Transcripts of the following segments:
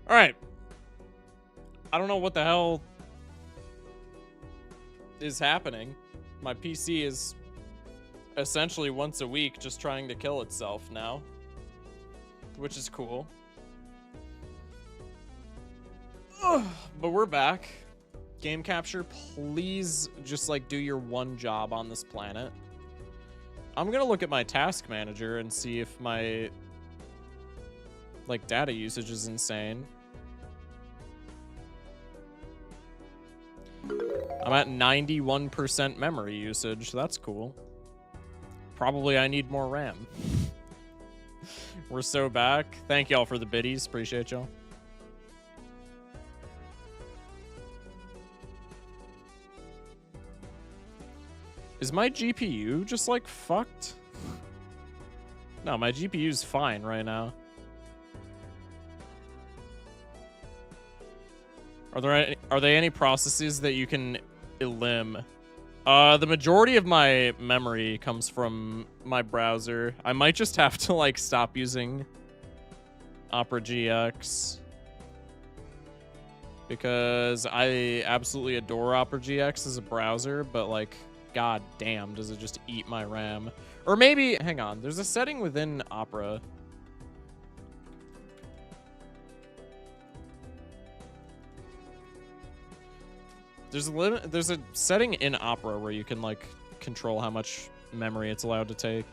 All right. I don't know what the hell is happening. My PC is essentially once a week just trying to kill itself now, which is cool. Ugh, but we're back. Game capture, please just like do your one job on this planet. I'm gonna look at my task manager and see if my like data usage is insane. I'm at 91% memory usage. That's cool. Probably I need more RAM. We're so back. Thank y'all for the biddies. Appreciate y'all. Is my GPU just like fucked? No, my GPU's fine right now. Are there any processes that you can elim? The majority of my memory comes from my browser. I might just have to like stop using Opera GX because I absolutely adore Opera GX as a browser, but like, god damn, does it just eat my RAM? Or maybe, hang on, there's a setting within Opera. There's a setting in Opera where you can like control how much memory it's allowed to take.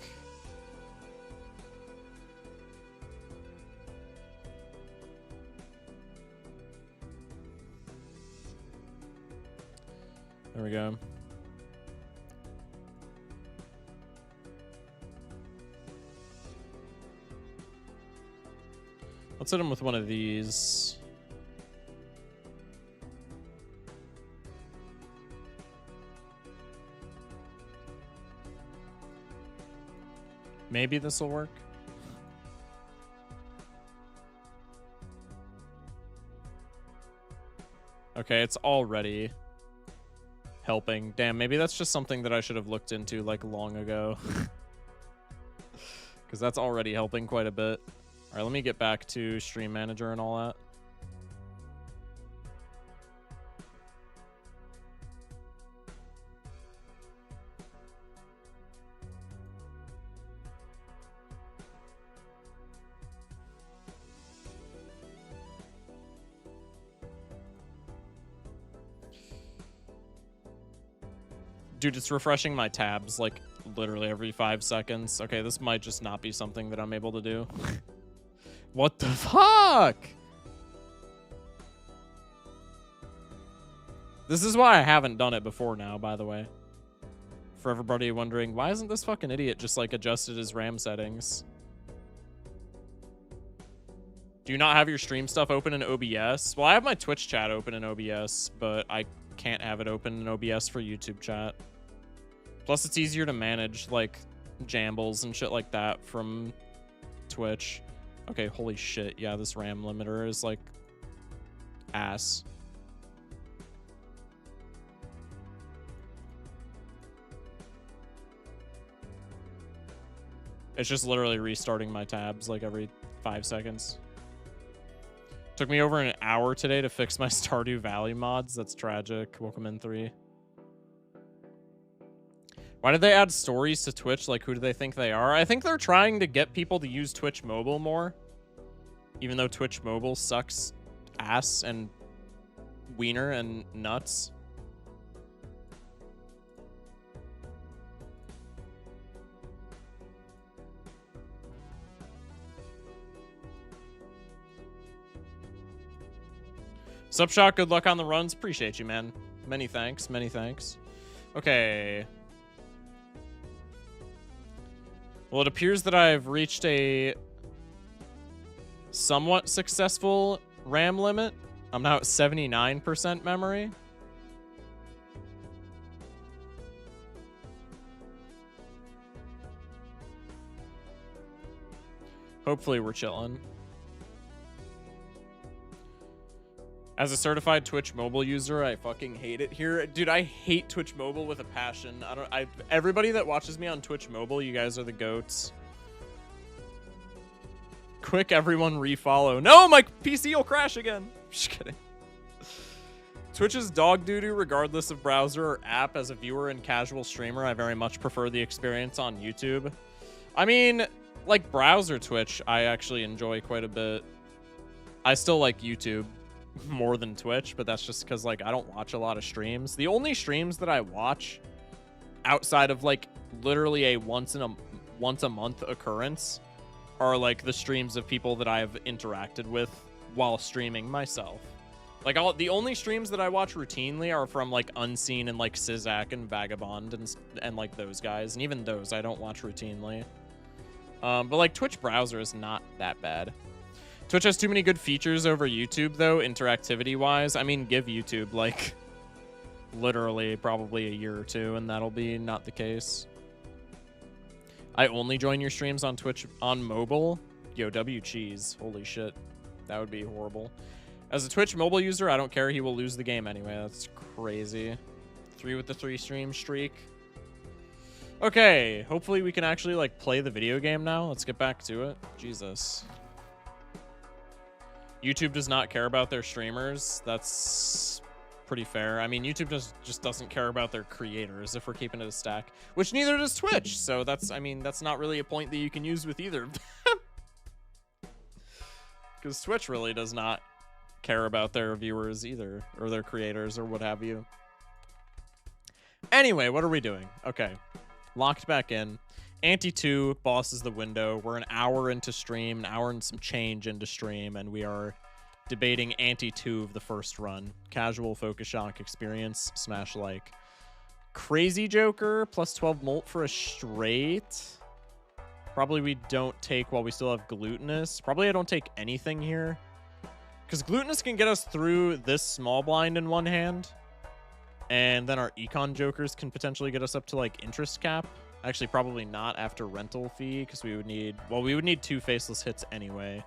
There we go. Let's hit him with one of these. Maybe this will work. Okay, it's already helping. Damn, maybe that's just something that I should have looked into like long ago. Because that's already helping quite a bit. All right, let me get back to Stream Manager and all that. Dude, it's refreshing my tabs like literally every 5 seconds. Okay, this might just not be something that I'm able to do. What the fuck? This is why I haven't done it before now, by the way. For everybody wondering, why isn't this fucking idiot just like adjusted his RAM settings? Do you not have your stream stuff open in OBS? Well, I have my Twitch chat open in OBS, but I can't have it open in OBS for YouTube chat. Plus, it's easier to manage, like, jambles and shit like that from Twitch. Okay, holy shit. Yeah, this RAM limiter is, like, ass. It's just literally restarting my tabs, like, every 5 seconds. Took me over an hour today to fix my Stardew Valley mods. That's tragic. Welcome in 3. Why did they add stories to Twitch? Like, who do they think they are? I think they're trying to get people to use Twitch Mobile more. Even though Twitch Mobile sucks ass and wiener and nuts. Subshot, good luck on the runs. Appreciate you, man. Many thanks. Many thanks. Okay. Well, it appears that I've reached a somewhat successful RAM limit. I'm now at 79% memory. Hopefully we're chilling. As a certified Twitch Mobile user, I fucking hate it here. Dude, I hate Twitch Mobile with a passion. Everybody that watches me on Twitch Mobile, you guys are the goats. Quick, everyone refollow. No, my PC will crash again. Just kidding. Twitch is dog doo-doo regardless of browser or app. As a viewer and casual streamer, I very much prefer the experience on YouTube. I mean, like browser Twitch, I actually enjoy quite a bit. I still like YouTube more than Twitch, but that's just because like I don't watch a lot of streams. The only streams that I watch outside of like literally a once a month occurrence are like the streams of people that I've interacted with while streaming myself. Like the only streams that I watch routinely are from like Unseen and like Sizak and Vagabond and like those guys, and even those I don't watch routinely. But like Twitch browser is not that bad. Twitch has too many good features over YouTube though, interactivity wise. I mean, give YouTube like literally probably a year or two and that'll be not the case. I only join your streams on Twitch on mobile. Yo, W cheese. Holy shit. That would be horrible. As a Twitch mobile user, I don't care. He will lose the game anyway. That's crazy. 3 with the 3 stream streak. Okay. Hopefully we can actually like play the video game now. Let's get back to it. Jesus. YouTube does not care about their streamers. That's pretty fair. I mean, YouTube just doesn't care about their creators if we're keeping it a stack, which neither does Twitch. So that's, I mean, that's not really a point that you can use with either of them. Because Twitch really does not care about their viewers either, or their creators or what have you. Anyway, what are we doing? Okay. Locked back in. Ante 2, boss is the window. We're an hour into stream, an hour and some change into stream, and we are debating Ante 2 of the first run. Casual Focus Shock experience, smash like. Crazy Joker, plus 12 molt for a straight. Probably we don't take while we still have Glutinous. Probably I don't take anything here. Because Glutinous can get us through this small blind in one hand. And then our Econ Jokers can potentially get us up to like interest cap. Actually, probably not after rental fee, because we would need, well, we would need 2 faceless hits anyway.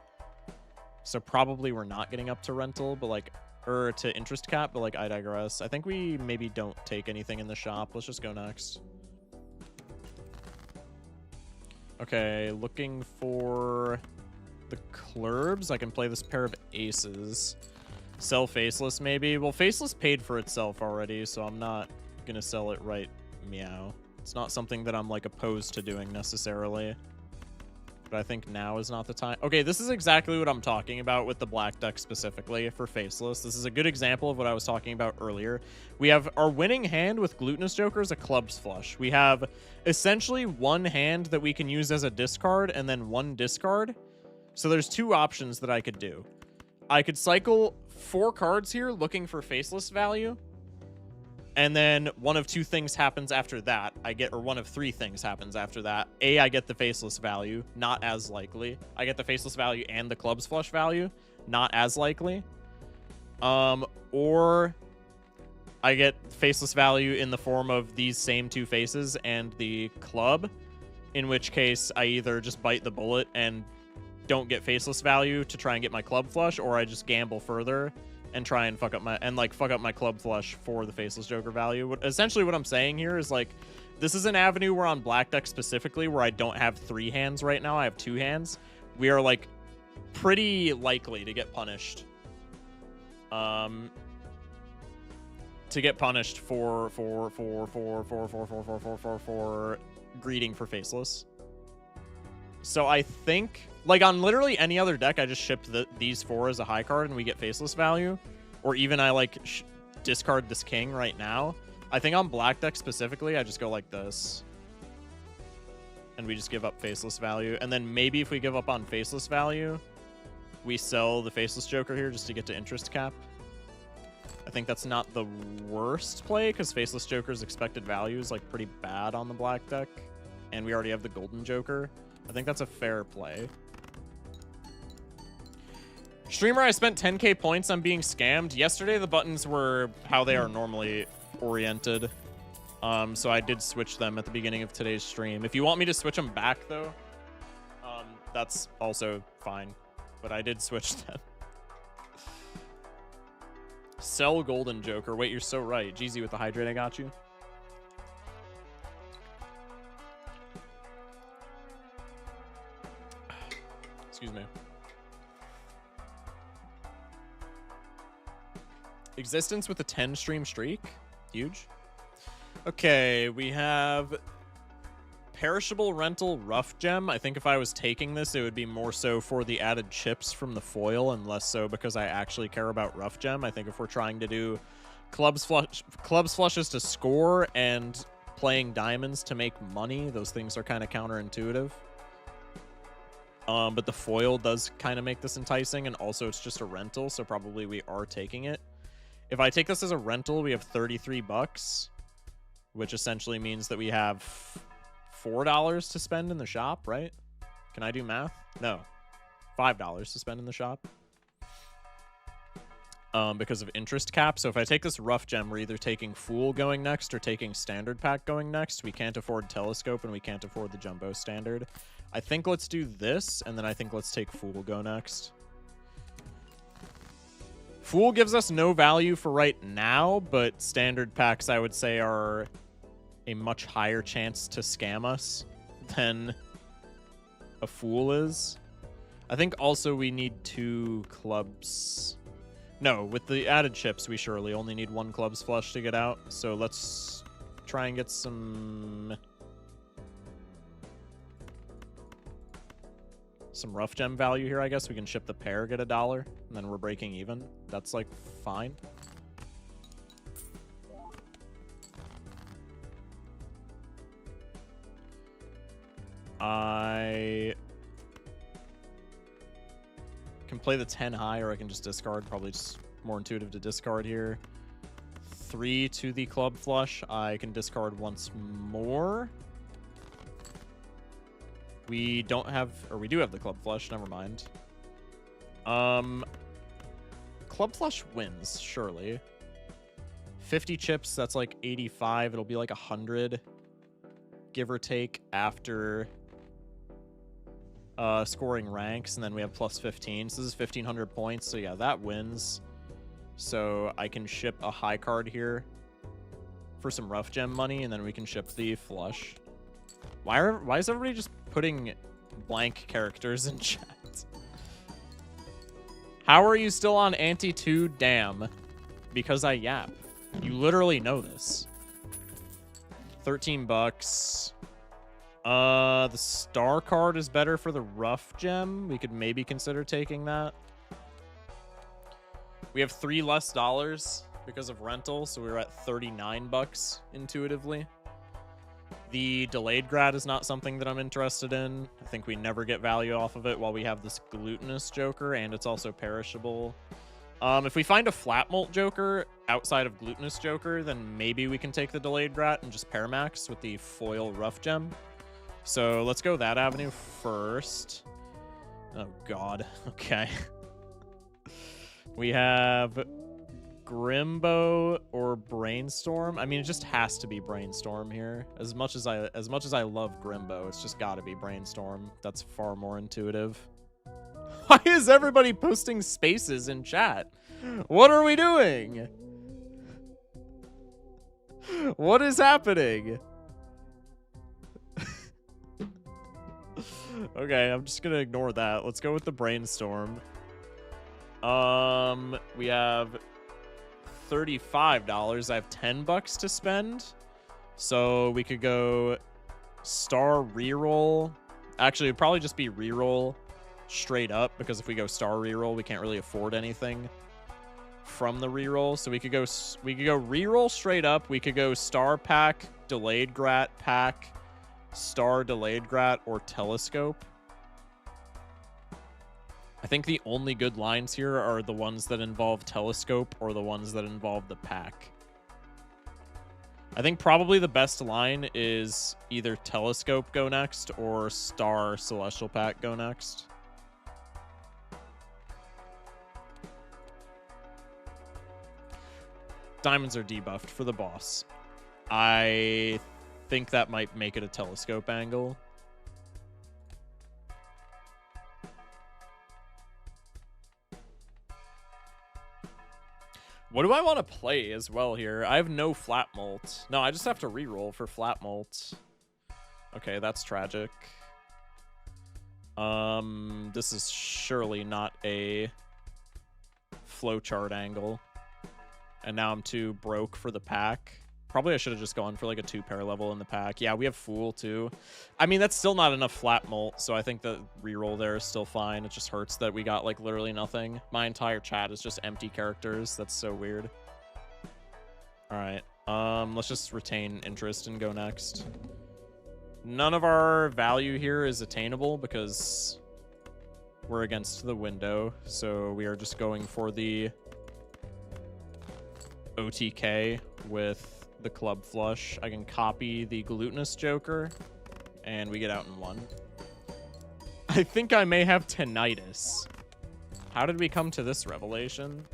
So probably we're not getting up to rental, but like, or to interest cap, but like I digress. I think we maybe don't take anything in the shop. Let's just go next. Okay, looking for the clurbs. I can play this pair of aces. Sell faceless maybe. Well, faceless paid for itself already, so I'm not gonna sell it right meow. It's not something that I'm like opposed to doing necessarily, but I think now is not the time. Okay, this is exactly what I'm talking about with the black deck specifically for faceless. This is a good example of what I was talking about earlier. We have our winning hand with Glutinous Jokers, a clubs flush. We have essentially one hand that we can use as a discard and then one discard. So there's 2 options that I could do. I could cycle 4 cards here looking for faceless value. And then one of 2 things happens after that. Or one of 3 things happens after that. A, I get the faceless value, not as likely. I get the faceless value and the clubs flush value, not as likely. Or I get faceless value in the form of these same 2 faces and the club, in which case I either just bite the bullet and don't get faceless value to try and get my club flush, or I just gamble further and try and fuck up my club flush for the faceless joker value. Essentially what I'm saying here is like, this is an avenue where on black deck specifically, where I don't have 3 hands right now, I have 2 hands. We are like pretty likely to get punished. For greeting for faceless. So I think, like on literally any other deck, I just ship these 4 as a high card and we get faceless value. Or even I like discard this king right now. I think on black deck specifically, I just go like this. And we just give up faceless value. And then maybe if we give up on faceless value, we sell the faceless joker here just to get to interest cap. I think that's not the worst play, because faceless joker's expected value is like pretty bad on the black deck. And we already have the golden joker. I think that's a fair play. Streamer, I spent 10k points on being scammed. Yesterday, the buttons were how they are normally oriented. So I did switch them at the beginning of today's stream. If you want me to switch them back, though, that's also fine. But I did switch them. Sell golden joker. Wait, you're so right. Jeezy with the hydrate, I got you. Excuse me. Existence with a 10 stream streak. Huge. Okay, we have perishable rental rough gem. I think if I was taking this, it would be more so for the added chips from the foil and less so because I actually care about rough gem. I think if we're trying to do clubs flushes to score and playing diamonds to make money, those things are kind of counterintuitive. But the foil does kind of make this enticing, and also it's just a rental, so probably we are taking it. If I take this as a rental, we have 33 bucks, which essentially means that we have $4 to spend in the shop, right? Can I do math? No. $5 to spend in the shop. Because of interest cap. So if I take this rough gem, we're either taking Fool going next or taking Standard Pack going next. We can't afford Telescope, and we can't afford the Jumbo Standard. I think let's do this, and then I think let's take Fool go next. Fool gives us no value for right now, but Standard Packs, I would say, are a much higher chance to scam us than a Fool is. I think also we need 2 clubs. No, with the added chips, we surely only need 1 clubs flush to get out. So let's try and get some rough gem value here, I guess. We can ship the pair, get $1, and then we're breaking even. That's, like, fine. I can play the 10 high, or I can just discard. Probably just more intuitive to discard here. 3 to the club flush. I can discard once more. We don't have, or we do have the club flush. Never mind. Club flush wins, surely. 50 chips, that's like 85. It'll be like 100, give or take, after scoring ranks, and then we have plus 15. So this is 1,500 points. So yeah, that wins. So I can ship a high card here for some rough gem money, and then we can ship the flush. Why is everybody just putting blank characters in chat? How are you still on Ante 2? Damn. Because I yap. You literally know this. 13 bucks. The star card is better for the rough gem. We could maybe consider taking that. We have $3 less because of rental, so we're at 39 bucks intuitively. The delayed grad is not something that I'm interested in. I think we never get value off of it while we have this glutinous joker, and it's also perishable. If we find a flat molt joker outside of glutinous joker, then maybe we can take the delayed grat and just paramax with the foil rough gem. So let's go that avenue first. Oh god. Okay. We have Grimbo or Brainstorm. I mean, it just has to be Brainstorm here. As much as I love Grimbo, it's just got to be Brainstorm. That's far more intuitive. Why is everybody posting spaces in chat? What are we doing? What is happening? Okay, I'm just gonna ignore that. Let's go with the Brainstorm. We have $35. I have 10 bucks to spend. So we could go star reroll. Actually, it'd probably just be reroll straight up, because if we go star reroll, we can't really afford anything from the reroll. So we could go reroll straight up. We could go star pack, delayed grat pack, star delayed grat, or telescope. I think the only good lines here are the ones that involve telescope or the ones that involve the pack. I think probably the best line is either telescope go next or star celestial pack go next. Diamonds are debuffed for the boss. I think that might make it a telescope angle. What do I want to play as well here? I have no flat molt. No, I just have to reroll for flat molt. Okay, that's tragic. This is surely not a flowchart angle. And now I'm too broke for the pack. Probably I should have just gone for like a 2-pair level in the pack. Yeah, we have Fool too. I mean, that's still not enough flat molt, so I think the reroll there is still fine. It just hurts that we got like literally nothing. My entire chat is just empty characters. That's so weird. All right, let's just retain interest and go next. None of our value here is attainable because we're against the window, so we are just going for the OTK with the club flush. I can copy the glutinous joker, and we get out in 1. I think I may have tinnitus. How did we come to this revelation?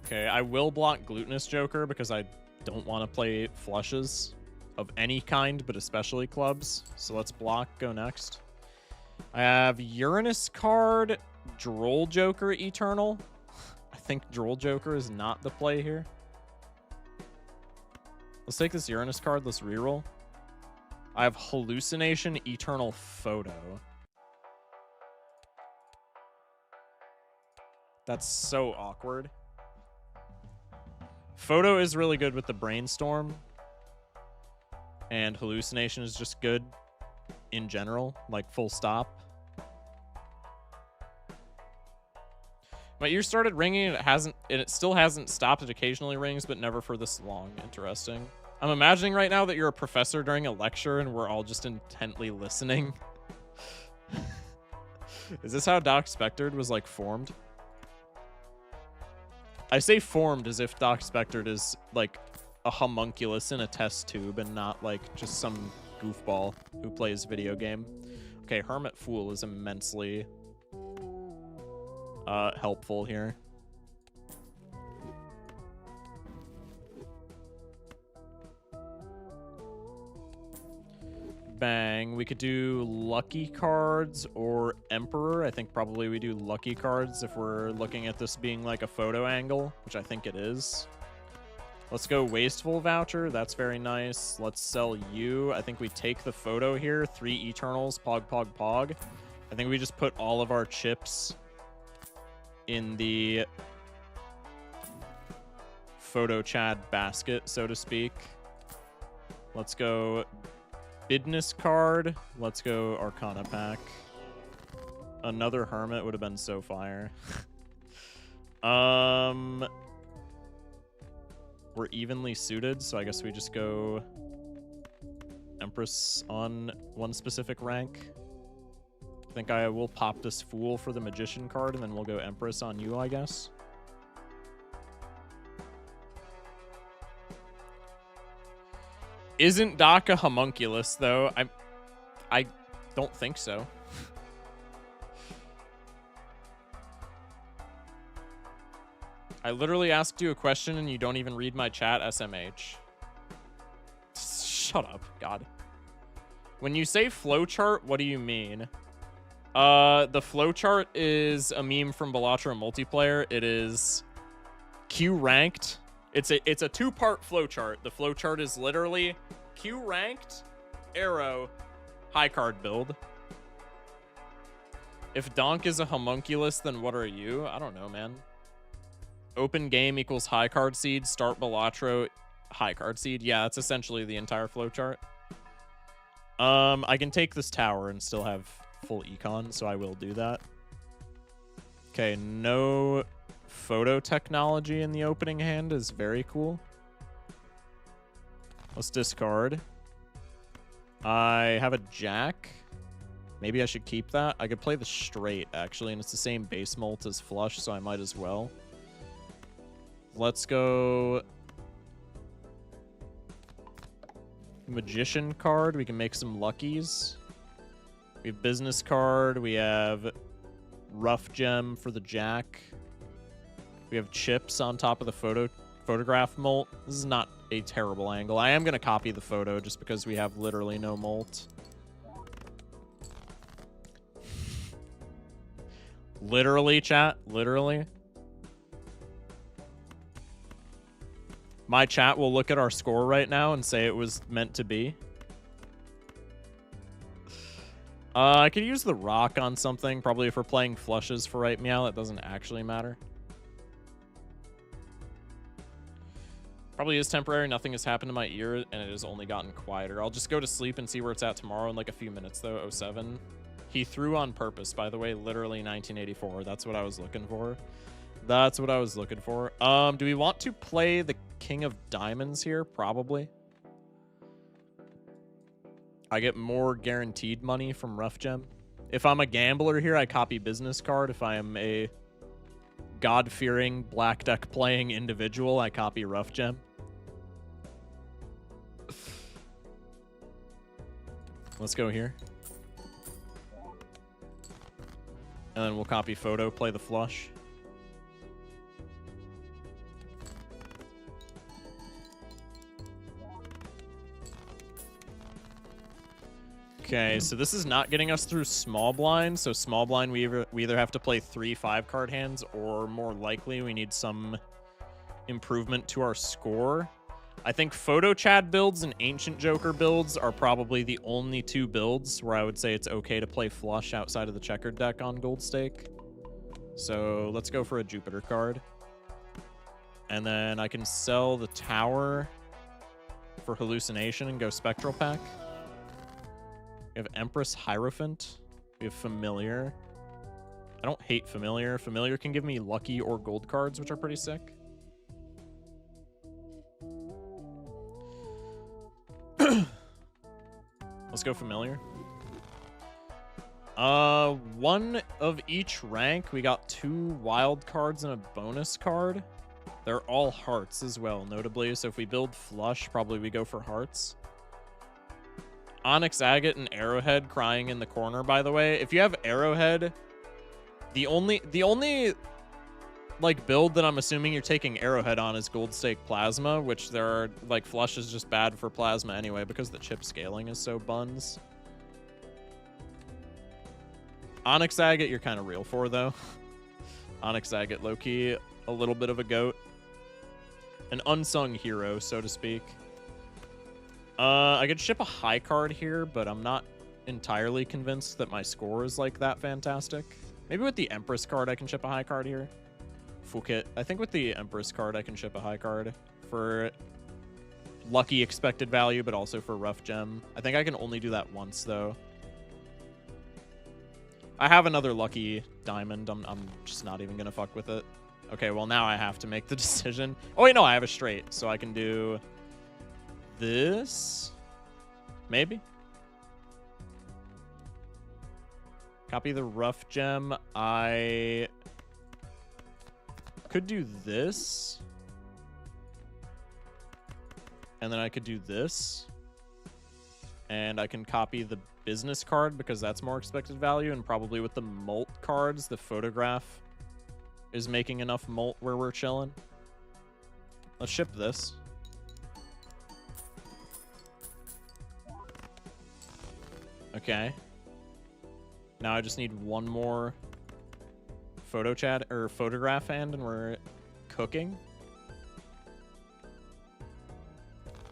Okay, I will block glutinous joker because I don't want to play flushes of any kind, but especially clubs. So let's block, go next. I have Uranus card, Droll Joker, Eternal. I think Droll Joker is not the play here. Let's take this Uranus card, let's reroll. I have Hallucination, Eternal Photo. That's so awkward. Photo is really good with the Brainstorm. And Hallucination is just good in general, like full stop. My ear started ringing and it still hasn't stopped. It occasionally rings, but never for this long. Interesting. I'm imagining right now that you're a professor during a lecture and we're all just intently listening. Is this how Doc Spectred was like formed? I say formed as if Doc Spectred is like a homunculus in a test tube and not like just some goofball who plays video game. Okay, Hermit Fool is immensely helpful here. Bang. We could do lucky cards or Emperor. I think probably we do lucky cards if we're looking at this being like a photo angle, which I think it is. Let's go Wasteful Voucher. That's very nice. Let's sell you. I think we take the photo here. 3 Eternals. Pog, pog, pog. I think we just put all of our chips in the photo Chad basket, so to speak. Let's go Bidness card. Let's go Arcana pack. Another Hermit would have been so fire. We're evenly suited, so I guess we just go Empress on one specific rank. I think I will pop this Fool for the Magician card, and then we'll go Empress on you, I guess. Isn't Doc a homunculus, though? I don't think so. I literally asked you a question and you don't even read my chat, SMH. Shut up, God. When you say flowchart, what do you mean? The flowchart is a meme from Balatro multiplayer. It is Q ranked. It's a 2-part flowchart. The flowchart is literally Q ranked, arrow, high card build. If Donk is a homunculus, then what are you? I don't know, man. Open game equals high card seed. Start Balatro, high card seed. Yeah, that's essentially the entire flowchart. I can take this tower and still have full econ, so I will do that. Okay, no photo technology in the opening hand is very cool. Let's discard. I have a jack. Maybe I should keep that. I could play the straight, actually, and it's the same base mult as flush, so I might as well. Let's go Magician card. We can make some luckies. We have Business card. We have Rough Gem for the jack. We have chips on top of the photograph molt. This is not a terrible angle. I am going to copy the photo just because we have literally no molt. Literally, chat. Literally. My chat will look at our score right now and say it was meant to be. I could use the rock on something. Probably if we're playing flushes for right meow, that doesn't actually matter. Probably is temporary. Nothing has happened to my ear, and it has only gotten quieter. I'll just go to sleep and see where it's at tomorrow in like a few minutes, though. 07. He threw on purpose, by the way. Literally 1984. That's what I was looking for. That's what I was looking for. Do we want to play the King of Diamonds here? Probably. I get more guaranteed money from Rough Gem. If I'm a gambler here, I copy business card. If I am a God-fearing, black deck playing individual, I copy Rough Gem. Let's go here. And then we'll copy photo, play the flush. Okay, so this is not getting us through small blind. So small blind, we either have to play 3 5-card hands, or more likely we need some improvement to our score. I think Photo Chad builds and Ancient Joker builds are probably the only 2 builds where I would say it's okay to play flush outside of the checkered deck on Gold Stake. So let's go for a Jupiter card. And then I can sell the Tower for Hallucination and go Spectral Pack. We have Empress Hierophant. We have Familiar. I don't hate Familiar. Familiar can give me lucky or gold cards, which are pretty sick. Let's go Familiar. 1 of each rank. We got 2 wild cards and a bonus card. They're all hearts as well, notably. So if we build flush, probably we go for hearts. Onyx Agate and Arrowhead crying in the corner, by the way. If you have Arrowhead, the only like build that I'm assuming you're taking Arrowhead on is Gold Stake Plasma, which there are like flush is just bad for Plasma anyway because the chip scaling is so buns. Onyx Agate you're kind of real for though. Onyx Agate low-key a little bit of a goat. An unsung hero, so to speak. I could ship a high card here, but I'm not entirely convinced that my score is like that fantastic. Maybe with the Empress card, I can ship a high card here. Fouquet. I think with the Empress card, I can ship a high card for lucky expected value, but also for Rough Gem. I think I can only do that once, though. I have another lucky diamond. I'm just not even going to fuck with it. Okay, well, now I have to make the decision. Oh, wait, no, I have a straight, so I can do this, maybe. Copy the Rough Gem. I could do this, and then I could do this, and I can copy the business card because that's more expected value, and probably with the molt cards, the photograph is making enough molt where we're chilling. Let's ship this. Okay. Now I just need 1 more photo chat or photograph hand and we're cooking.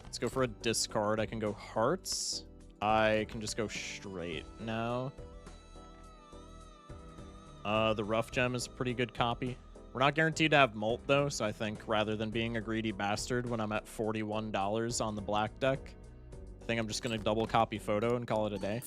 Let's go for a discard. I can go hearts. I can just go straight now. The Rough Gem is a pretty good copy. We're not guaranteed to have molt though, so I think rather than being a greedy bastard when I'm at $41 on the black deck, I think I'm just going to double copy photo and call it a day.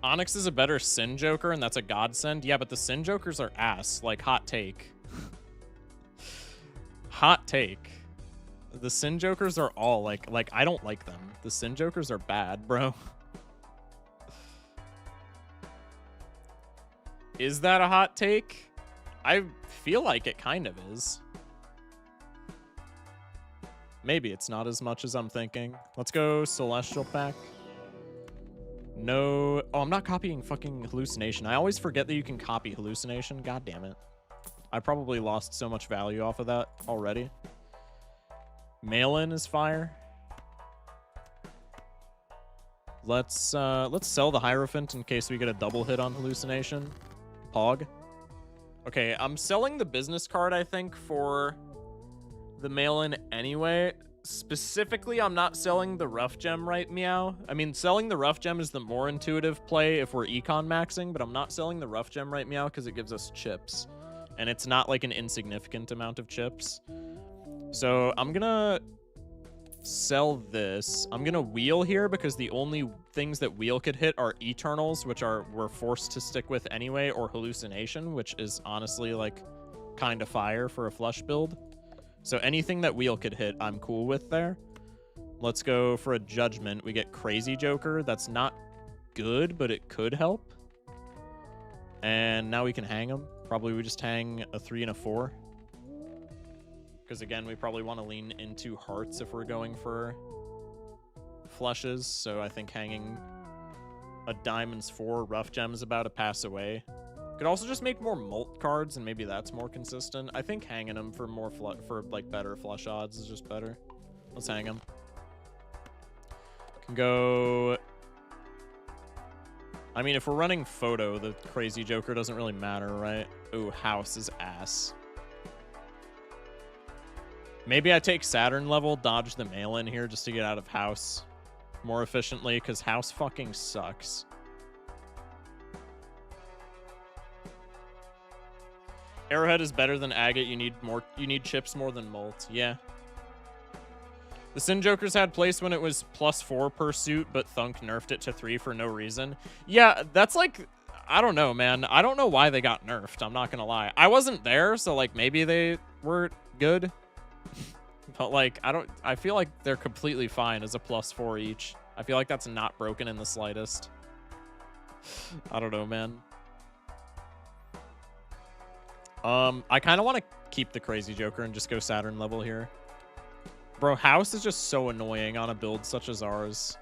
Onyx is a better Sin Joker, and that's a godsend. Yeah, but the Sin Jokers are ass. Like, hot take. Hot take. The Sin Jokers are all, like, I don't like them. The Sin Jokers are bad, bro. Is that a hot take? I feel like it kind of is. Maybe it's not as much as I'm thinking. Let's go Celestial Pack. No. Oh, I'm not copying fucking Hallucination. I always forget that you can copy Hallucination. God damn it. I probably lost so much value off of that already. Mail-in is fire. Let's sell the Hierophant in case we get a double hit on Hallucination. Pog. Okay, I'm selling the business card, I think, for the mail-in anyway. Specifically, I'm not selling the rough gem, right, Meow? I mean, selling the rough gem is the more intuitive play if we're econ maxing, but I'm not selling the rough gem, right, Meow, because it gives us chips. And it's not like an insignificant amount of chips. So I'm gonna sell this. I'm gonna wheel here because the only things that wheel could hit are Eternals, which we're forced to stick with anyway, or Hallucination, which is honestly like kind of fire for a flush build. So anything that wheel could hit, I'm cool with there. Let's go for a Judgment. We get Crazy Joker. That's not good, but it could help. And now we can hang him. Probably we just hang a 3 and a 4. Because again, we probably want to lean into hearts if we're going for flushes. So I think hanging a diamonds 4 rough gem is about to pass away. Could also just make more molt cards, and maybe that's more consistent. I think hanging them for more like better flush odds is just better. Let's hang them. Can go. I mean, if we're running photo, the Crazy Joker doesn't really matter, right? Ooh, house is ass. Maybe I take Saturn level, dodge the mail-in here just to get out of house more efficiently, because house fucking sucks. Arrowhead is better than agate. You need chips more than molt. Yeah. The Sin Jokers had place when it was +4 per suit, but Thunk nerfed it to 3 for no reason. Yeah, that's like, I don't know, man. I don't know why they got nerfed. I'm not gonna lie. I wasn't there, so like maybe they were good. But like, I feel like they're completely fine as a +4 each. I feel like that's not broken in the slightest. I don't know, man. I kind of want to keep the Crazy Joker and just go Saturn level here. Bro, house is just so annoying on a build such as ours.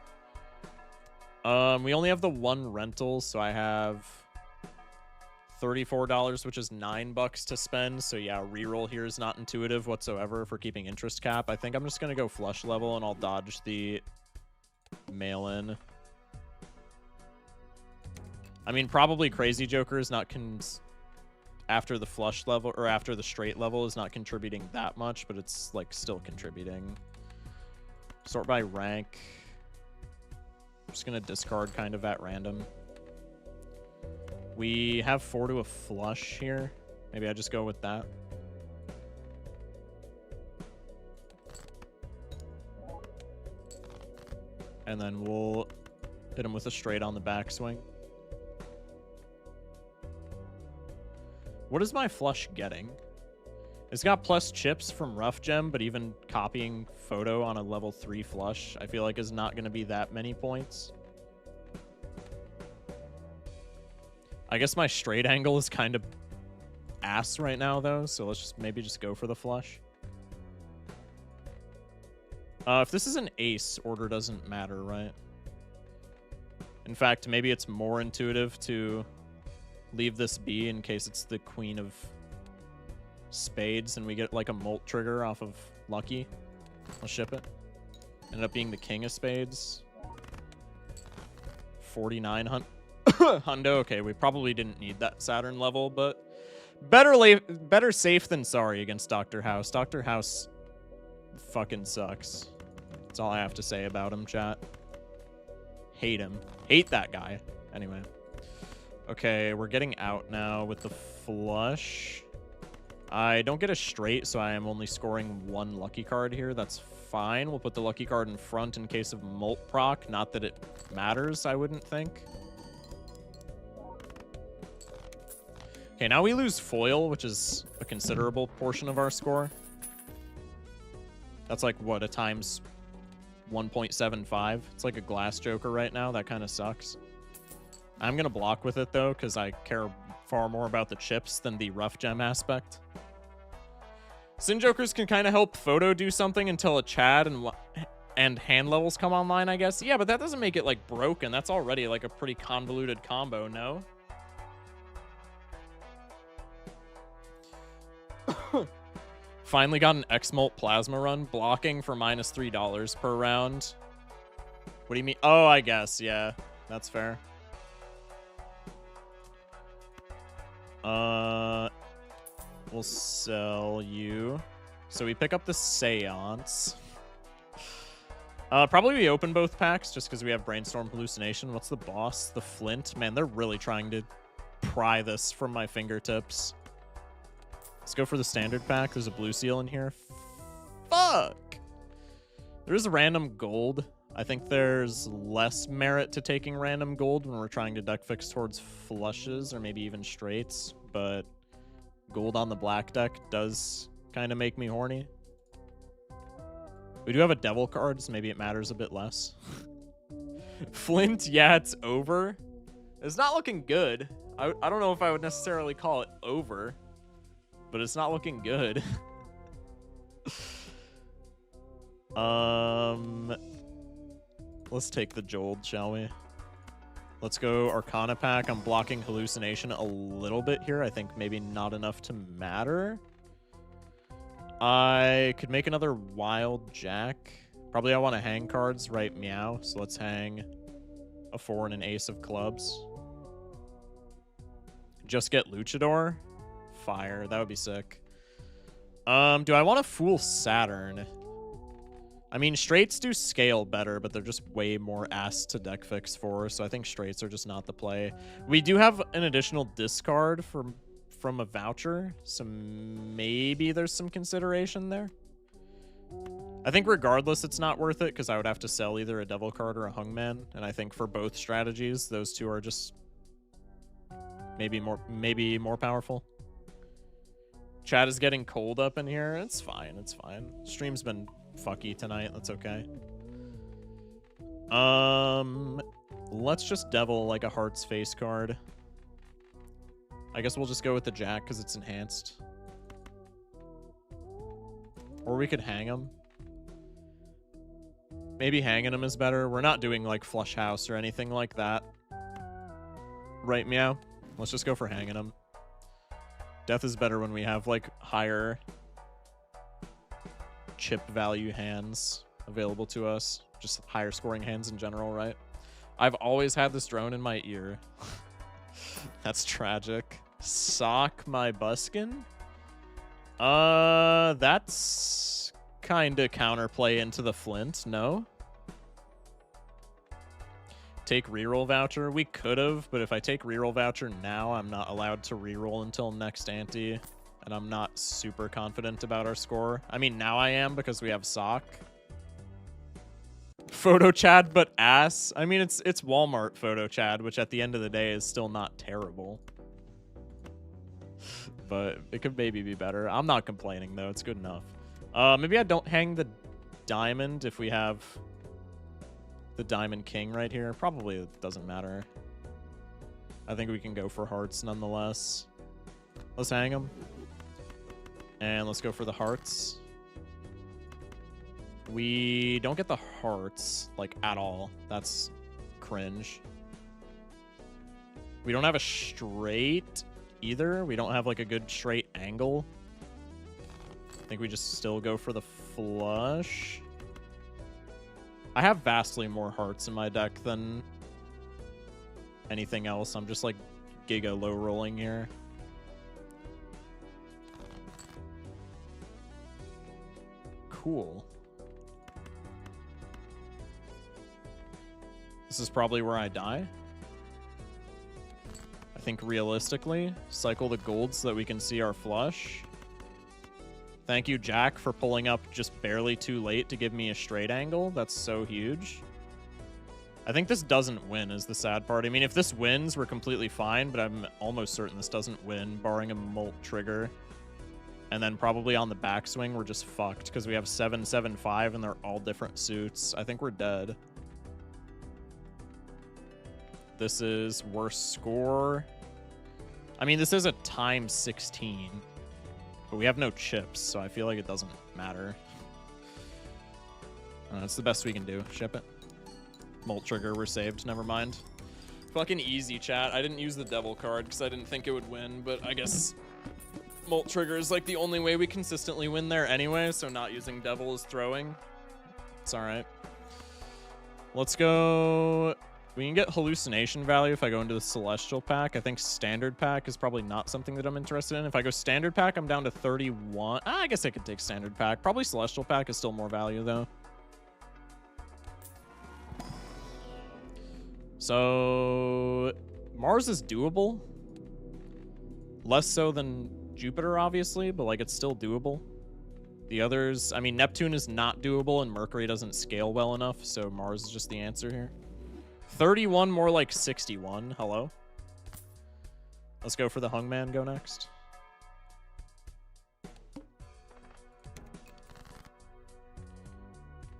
We only have the 1 rental, so I have $34, which is $9 to spend. So yeah, reroll here is not intuitive whatsoever for keeping interest cap. I think I'm just going to go flush level and I'll dodge the mail-in. I mean, probably Crazy Joker is not after the flush level or after the straight level is not contributing that much, but it's like still contributing. Sort by rank. I'm just gonna discard kind of at random. We have 4 to a flush here. Maybe I just go with that. And then we'll hit him with a straight on the backswing. What is my flush getting? It's got plus chips from rough gem, but even copying photo on a level 3 flush, I feel like is not going to be that many points. I guess my straight angle is kind of ass right now, though, so let's just maybe just go for the flush. If this is an ace, order doesn't matter, right? In fact, maybe it's more intuitive to leave this be in case it's the queen of spades and we get like a molt trigger off of lucky. I'll ship it. Ended up being the king of spades. 49 hundo. Okay, we probably didn't need that Saturn level, but better safe than sorry against Dr. House. Dr. House fucking sucks. That's all I have to say about him, chat. Hate him. Hate that guy. Anyway. Okay, we're getting out now with the flush. I don't get a straight, so I am only scoring 1 lucky card here. That's fine. We'll put the lucky card in front in case of molt proc. Not that it matters, I wouldn't think. Okay, now we lose foil, which is a considerable portion of our score. That's like, what, a times 1.75? It's like a glass joker right now. That kind of sucks. I'm going to block with it, though, because I care far more about the chips than the rough gem aspect. Sin Jokers can kind of help photo do something until a Chad and hand levels come online, I guess. Yeah, but that doesn't make it, like, broken. That's already, like, a pretty convoluted combo, no? Finally got an X-Molt Plasma run, blocking for -$3 per round. What do you mean? Oh, I guess, yeah. That's fair. We'll sell you. So we pick up the Seance. Probably we open both packs just because we have Brainstorm Hallucination. What's the boss? The Flint? Man, they're really trying to pry this from my fingertips. Let's go for the standard pack. There's a blue seal in here. Fuck! There is a random gold. I think there's less merit to taking random gold when we're trying to deck fix towards flushes or maybe even straights, but gold on the black deck does kind of make me horny. We do have a devil card, so maybe it matters a bit less. Flint, yeah, it's over. It's not looking good. I don't know if I would necessarily call it over, but it's not looking good. Let's take the Jold, shall we? Let's go Arcana pack. I'm blocking Hallucination a little bit here. I think maybe not enough to matter. I could make another Wild Jack. Probably I want to hang cards, right? Meow. So let's hang a 4 and an ace of clubs. Just get Luchador. Fire. That would be sick. Do I want to fool Saturn? I mean, straights do scale better, but they're just way more ass to deck fix for, so I think straights are just not the play. We do have an additional discard from a voucher, so maybe there's some consideration there. I think regardless, it's not worth it, because I would have to sell either a devil card or a hungman, and I think for both strategies, those two are just maybe more powerful. Chat is getting cold up in here. It's fine. It's fine. Stream's been fucky tonight. That's okay. Let's just devil like a Heart's Face card. I guess we'll just go with the Jack because it's enhanced. Or we could hang him. Maybe hanging him is better. We're not doing like Flush House or anything like that. Right, Meow? Let's just go for hanging him. Death is better when we have like higher chip value hands available to us. Just higher scoring hands in general, right? I've always had this drone in my ear. That's tragic. Sock my buskin? That's kind of counterplay into the Flint, no? Take reroll voucher? We could have, but if I take reroll voucher now, I'm not allowed to reroll until next ante. And I'm not super confident about our score. I mean, now I am because we have sock. Photo Chad, but ass. I mean, it's Walmart Photo Chad, which at the end of the day is still not terrible. But it could maybe be better. I'm not complaining, though. It's good enough. Maybe I don't hang the diamond if we have the Diamond King right here. Probably it doesn't matter. I think we can go for hearts nonetheless. Let's hang them. And let's go for the hearts. We don't get the hearts, like, at all. That's cringe. We don't have a straight either. We don't have, like, a good straight angle. I think we just still go for the flush. I have vastly more hearts in my deck than anything else. I'm just, like, giga low rolling here. Cool. This is probably where I die. I think realistically, cycle the gold so that we can see our flush. Thank you, Jack, for pulling up just barely too late to give me a straight angle. That's so huge. I think this doesn't win is the sad part. I mean, if this wins, we're completely fine, but I'm almost certain this doesn't win, barring a molt trigger. And then probably on the backswing, we're just fucked because we have 7, 7, 5, and they're all different suits. I think we're dead. This is worst score. I mean, this is a times 16, but we have no chips, so I feel like it doesn't matter. That's the best we can do. Ship it. Molt trigger, we're saved. Never mind. Fucking easy, chat. I didn't use the devil card because I didn't think it would win, but I guess molt trigger is like the only way we consistently win there anyway, so not using devil is throwing. It's all right. Let's go. We can get hallucination value if I go into the celestial pack. I think standard pack is probably not something that I'm interested in. If I go standard pack, I'm down to 31. I guess I could take standard pack. Probably celestial pack is still more value though. So Mars is doable. Less so than Jupiter, obviously, but like it's still doable. The others, I mean, Neptune is not doable and Mercury doesn't scale well enough, so Mars is just the answer here. 31, more like 61. Hello. Let's go for the Hungman. Go next.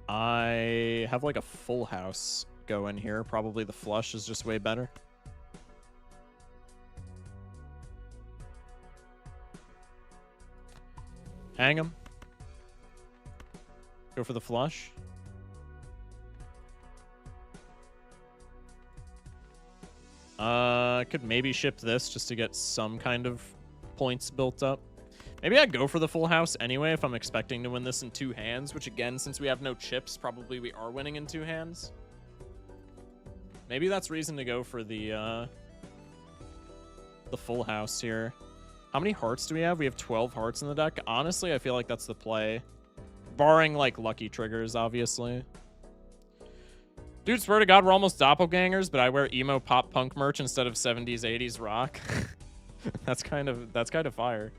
I have like a full house go in here. Probably the flush is just way better. Hang him. Go for the flush. Could maybe ship this just to get some kind of points built up. Maybe I'd go for the full house anyway if I'm expecting to win this in 2 hands, which again, since we have no chips, probably we are winning in 2 hands. Maybe that's reason to go for the full house here. How many hearts do we have? We have 12 hearts in the deck. Honestly, I feel like that's the play. Barring, like, lucky triggers, obviously. Dude, swear to God, we're almost doppelgangers, but I wear emo pop punk merch instead of 70s, 80s rock. That's kind of fire.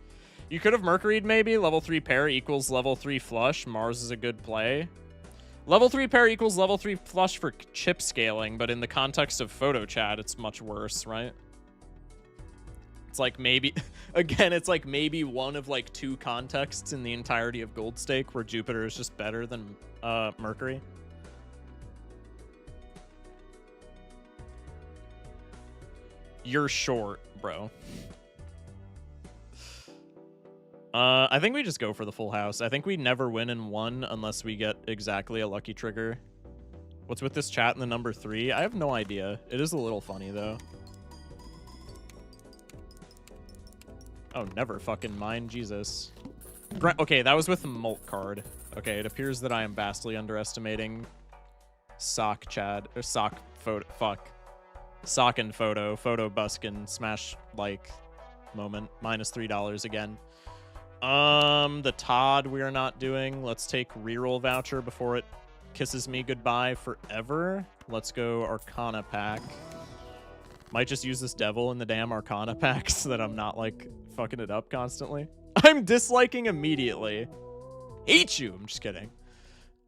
You could have Mercury'd maybe. Level 3 pair equals level 3 flush. Mars is a good play. Level 3 pair equals level 3 flush for chip scaling, but in the context of photo chat, it's much worse, right? It's like maybe, again, it's like maybe one of like 2 contexts in the entirety of Gold Stake where Jupiter is just better than Mercury. You're short, bro. I think we just go for the full house. I think we never win in 1 unless we get exactly a lucky trigger. What's with this chat in the number 3? I have no idea. It is a little funny, though. Oh, never fucking mind, Jesus. Okay, that was with the Molt card. Okay, it appears that I am vastly underestimating Sock Chad, or Sock Photo, fuck. Sock and Photo Buskin, smash like moment, minus $3 again. The Todd we are not doing. Let's take reroll voucher before it kisses me goodbye forever. Let's go Arcana pack. Might just use this devil in the damn Arcana pack so that I'm not like fucking it up constantly. I'm disliking immediately. Hate you. I'm just kidding.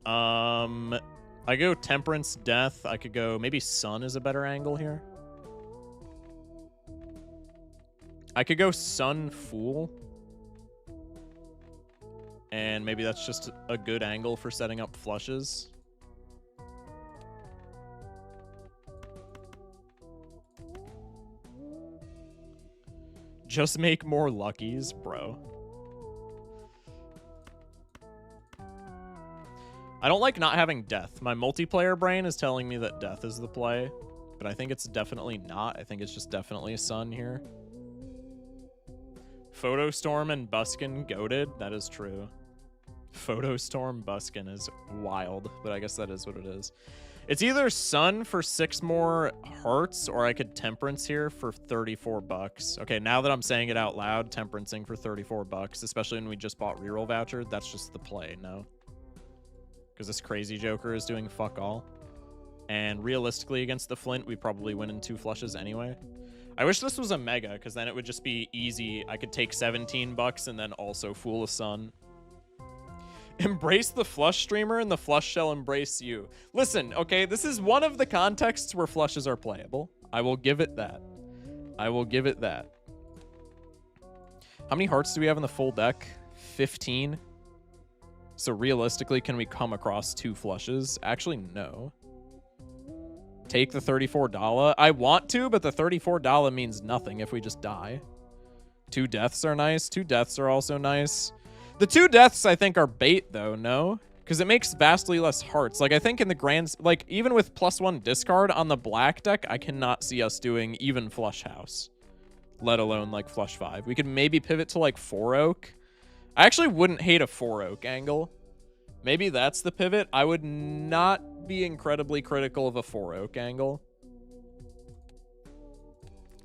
I go Temperance, Death. I could go maybe Sun is a better angle here. I could go Sun, Fool. And maybe that's just a good angle for setting up flushes. Just make more luckies, bro. I don't like not having Death. My multiplayer brain is telling me that Death is the play, but I think it's definitely not. I think it's just definitely a Sun here. Photostorm and Buskin goated. That is true. Photostorm Buskin is wild, but I guess that is what it is. It's either Sun for 6 more hearts, or I could Temperance here for 34 bucks. Okay, now that I'm saying it out loud, Temperancing for 34 bucks, especially when we just bought reroll voucher, that's just the play, no? Because this crazy Joker is doing fuck all. And realistically, against the Flint, we probably win in 2 flushes anyway. I wish this was a Mega, because then it would just be easy. I could take 17 bucks and then also Fool a Sun. Embrace the flush streamer and the flush shall embrace you. Listen, okay, this is one of the contexts where flushes are playable. I will give it that. I will give it that. How many hearts do we have in the full deck? 15. So realistically, can we come across 2 flushes? Actually, no. Take the $34. I want to, but the $34 means nothing if we just die. 2 deaths are nice. 2 deaths are also nice. The 2 deaths, I think, are bait, though, no? Because it makes vastly less hearts. Like, I think in the grand... Like, even with +1 discard on the black deck, I cannot see us doing even Flush House. Let alone, like, Flush 5. We could maybe pivot to, like, 4 Oak. I actually wouldn't hate a 4 Oak angle. Maybe that's the pivot. I would not be incredibly critical of a 4 Oak angle.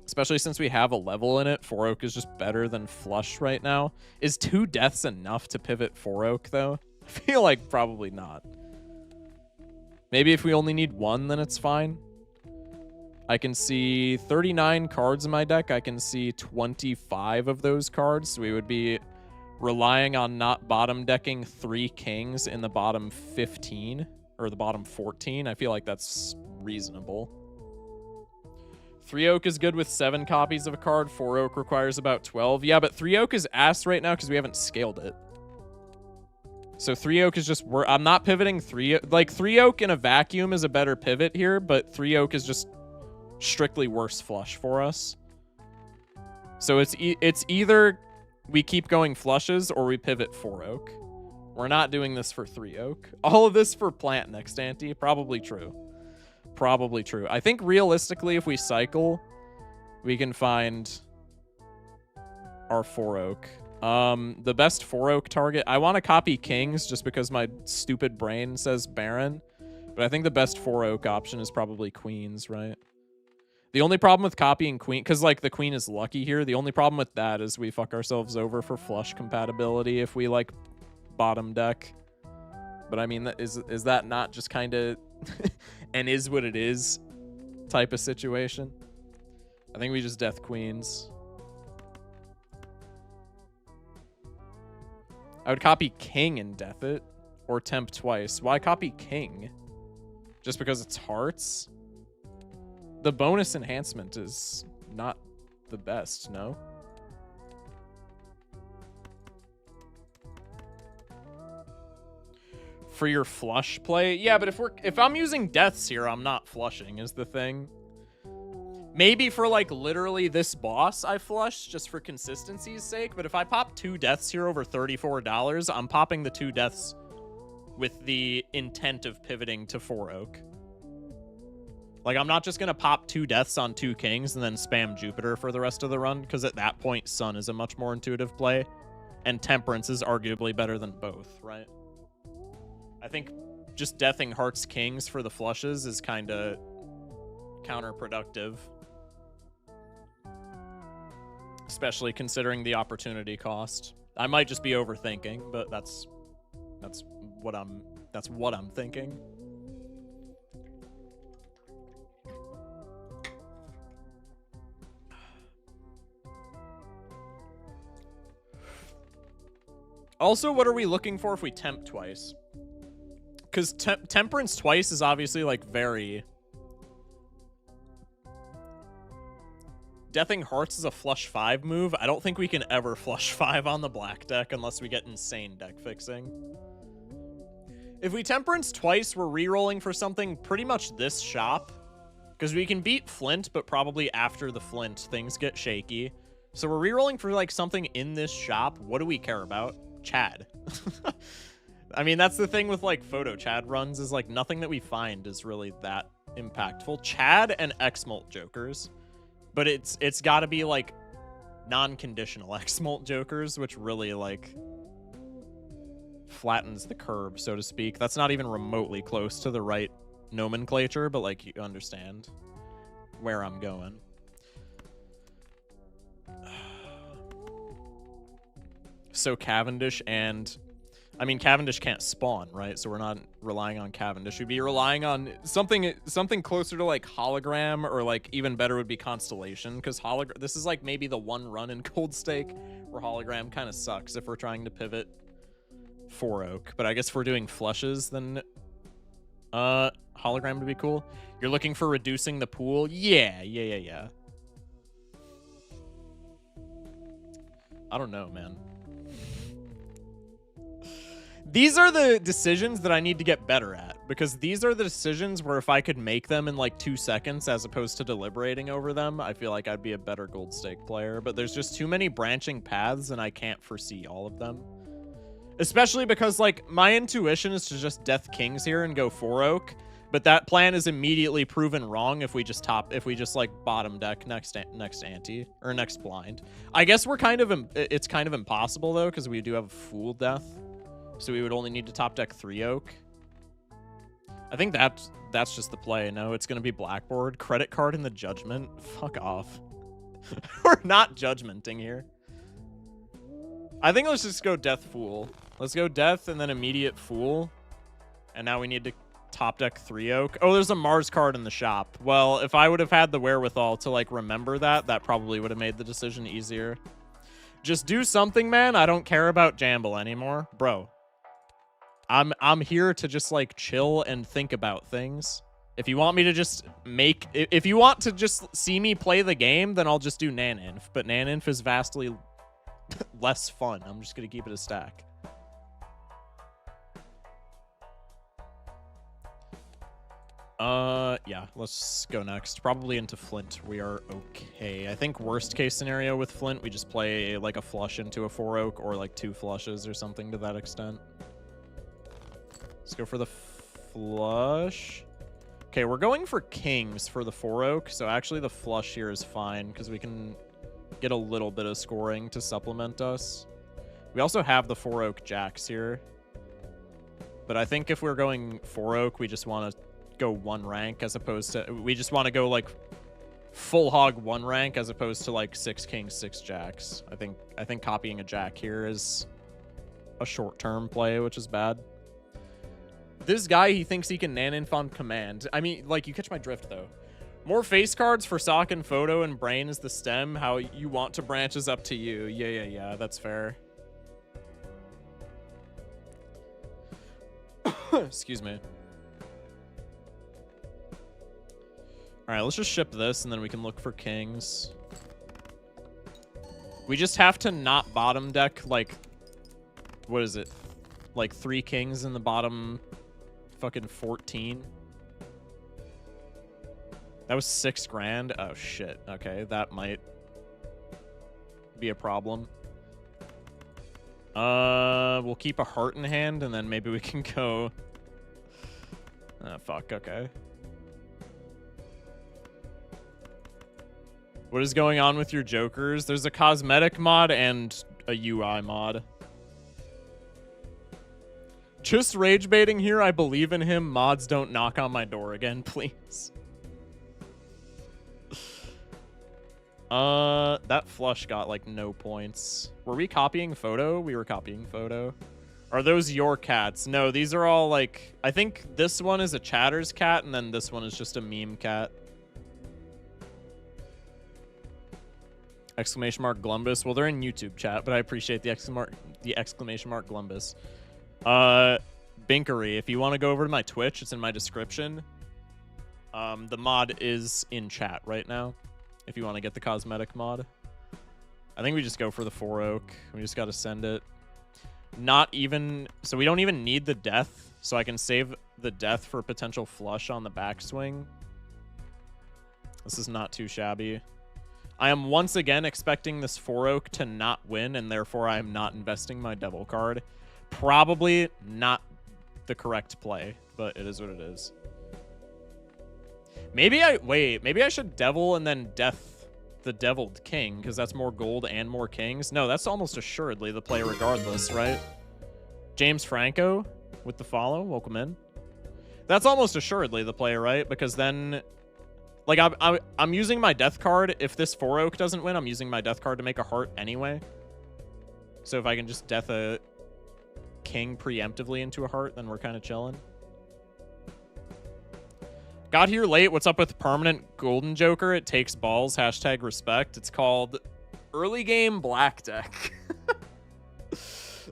Especially since we have a level in it. 4 Oak is just better than Flush right now. Is 2 deaths enough to pivot 4 Oak, though? I feel like probably not. Maybe if we only need 1, then it's fine. I can see 39 cards in my deck. I can see 25 of those cards. So we would be relying on not bottom decking 3 kings in the bottom 15 or the bottom 14. I feel like that's reasonable. 3 oak is good with 7 copies of a card. 4 oak requires about 12. Yeah, but 3 oak is ass right now because we haven't scaled it. So 3 oak is just, I'm not pivoting 3, like 3 oak in a vacuum is a better pivot here, but 3 oak is just strictly worse flush for us. So it's either we keep going flushes or we pivot 4 oak. We're not doing this for 3 oak. All of this for plant next ante, probably true. Probably true. I think realistically, if we cycle, we can find our 4 oak. The best 4 oak target, I want to copy kings just because my stupid brain says baron, but I think the best 4 oak option is probably queens, right? The only problem with copying queen, because like the queen is lucky here, the only problem with that is we fuck ourselves over for flush compatibility if we like bottom deck. But I mean, is that not just kind of and is what it is type of situation? I think we just death queens. I would copy king and death it, or temp twice. Why copy king? Just because it's hearts? The bonus enhancement is not the best, no? For your flush play? Yeah, but if I'm using deaths here, I'm not flushing is the thing. Maybe for like literally this boss I flush just for consistency's sake, but if I pop 2 deaths here over $34, I'm popping the 2 deaths with the intent of pivoting to 4 oak. Like, I'm not just going to pop 2 deaths on 2 kings and then spam Jupiter for the rest of the run, because at that point, Sun is a much more intuitive play, and Temperance is arguably better than both, right? I think just deathing Hearts Kings for the flushes is kind of counterproductive. Especially considering the opportunity cost. I might just be overthinking, but that's what I'm thinking. Also, what are we looking for if we temp twice? Because Temperance twice is obviously, like, very... Deathing Hearts is a flush 5 move. I don't think we can ever flush 5 on the black deck unless we get insane deck fixing. If we Temperance twice, we're rerolling for something pretty much this shop. Because we can beat Flint, but probably after the Flint, things get shaky. So we're rerolling for, like, something in this shop. What do we care about? Chad. I mean, that's the thing with, like, photo Chad runs, is, like, nothing that we find is really that impactful. Chad and X-Molt Jokers. But it's got to be, like, non-conditional X-Molt Jokers, which really, like, flattens the curve, so to speak. That's not even remotely close to the right nomenclature, but, like, you understand where I'm going. So Cavendish and... I mean, Cavendish can't spawn, right? So we're not relying on Cavendish. We'd be relying on something closer to, like, Hologram, or, like, even better would be Constellation, because this is, like, maybe the one run in Cold Stake where Hologram kind of sucks if we're trying to pivot 4 oak. But I guess if we're doing flushes, then Hologram would be cool. You're looking for reducing the pool? Yeah. I don't know, man. These are the decisions that I need to get better at, because these are the decisions where if I could make them in like 2 seconds as opposed to deliberating over them, I feel like I'd be a better Gold Stake player. But there's just too many branching paths and I can't foresee all of them. Especially because, like, my intuition is to just death kings here and go 4 oak, but that plan is immediately proven wrong if we just like bottom deck next ante or next blind. I guess it's kind of impossible though, because we do have Fool Death. So we would only need to top deck 3 oak. I think that's just the play. No, it's going to be Blackboard. Credit card in the Judgment. Fuck off. We're not judgmenting here. I think let's just go Death Fool. Let's go Death and then immediate Fool. And now we need to top deck 3 oak. Oh, there's a Mars card in the shop. Well, if I would have had the wherewithal to like remember that, that probably would have made the decision easier. Just do something, man. I don't care about Jamble anymore. Bro, I'm here to just like chill and think about things. If you want me to just if you want to just see me play the game, then I'll just do Naninf. But Naninf is vastly less fun. I'm just going to keep it a stack. Yeah, let's go next. Probably into Flint. We are okay. I think worst case scenario with Flint, we just play like a flush into a 4 oak or like 2 flushes or something to that extent. Let's go for the flush. Okay, we're going for kings for the 4 oak, so actually the flush here is fine because we can get a little bit of scoring to supplement us. We also have the 4 oak jacks here. But I think if we're going 4 oak, we just want to go 1 rank as opposed to... We just want to go like full hog 1 rank as opposed to like 6 kings, 6 jacks. I think copying a jack here is a short-term play, which is bad. This guy, he thinks he can Naninf on command. I mean, like, you catch my drift, though. More face cards for sock and photo and brain is the stem. How you want to branch is up to you. Yeah, that's fair. Excuse me. Alright, let's just ship this, and then we can look for kings. We just have to not bottom deck, like... What is it? Like 3 kings in the bottom... Fucking 14. That was 6 grand. Oh shit. Okay, that might be a problem. We'll keep a heart in hand and then maybe we can go. Oh fuck. Okay. What is going on with your jokers? There's a cosmetic mod and a UI mod. Just rage baiting here. I believe in him. Mods, don't knock on my door again, please. That flush got like no points. Were we copying photo? We were copying photo. Are those your cats? No, these are all like, I think this one is a chatter's cat and then this one is just a meme cat. Exclamation mark Glumbus. Well, they're in YouTube chat, but I appreciate the exclamation mark Glumbus. Binkery, if you want to go over to my Twitch, it's in my description. The mod is in chat right now, if you want to get the cosmetic mod. I think we just go for the 4 oak. We just got to send it. Not even... So we don't even need the death, so I can save the death for potential flush on the backswing. This is not too shabby. I am once again expecting this 4 oak to not win, and therefore I am not investing my devil card. Probably not the correct play, but it is what it is. Maybe I should devil and then death the deviled king, because that's more gold and more kings. No, that's almost assuredly the play regardless, right? James Franco with the follow. Welcome in. That's almost assuredly the play, right? Because then, like, I'm using my death card. If this 4 oak doesn't win, I'm using my death card to make a heart anyway. So if I can just death a king preemptively into a heart, then we're kind of chilling. Got here late. What's up with permanent golden joker? It takes balls. Hashtag respect. It's called early game black deck.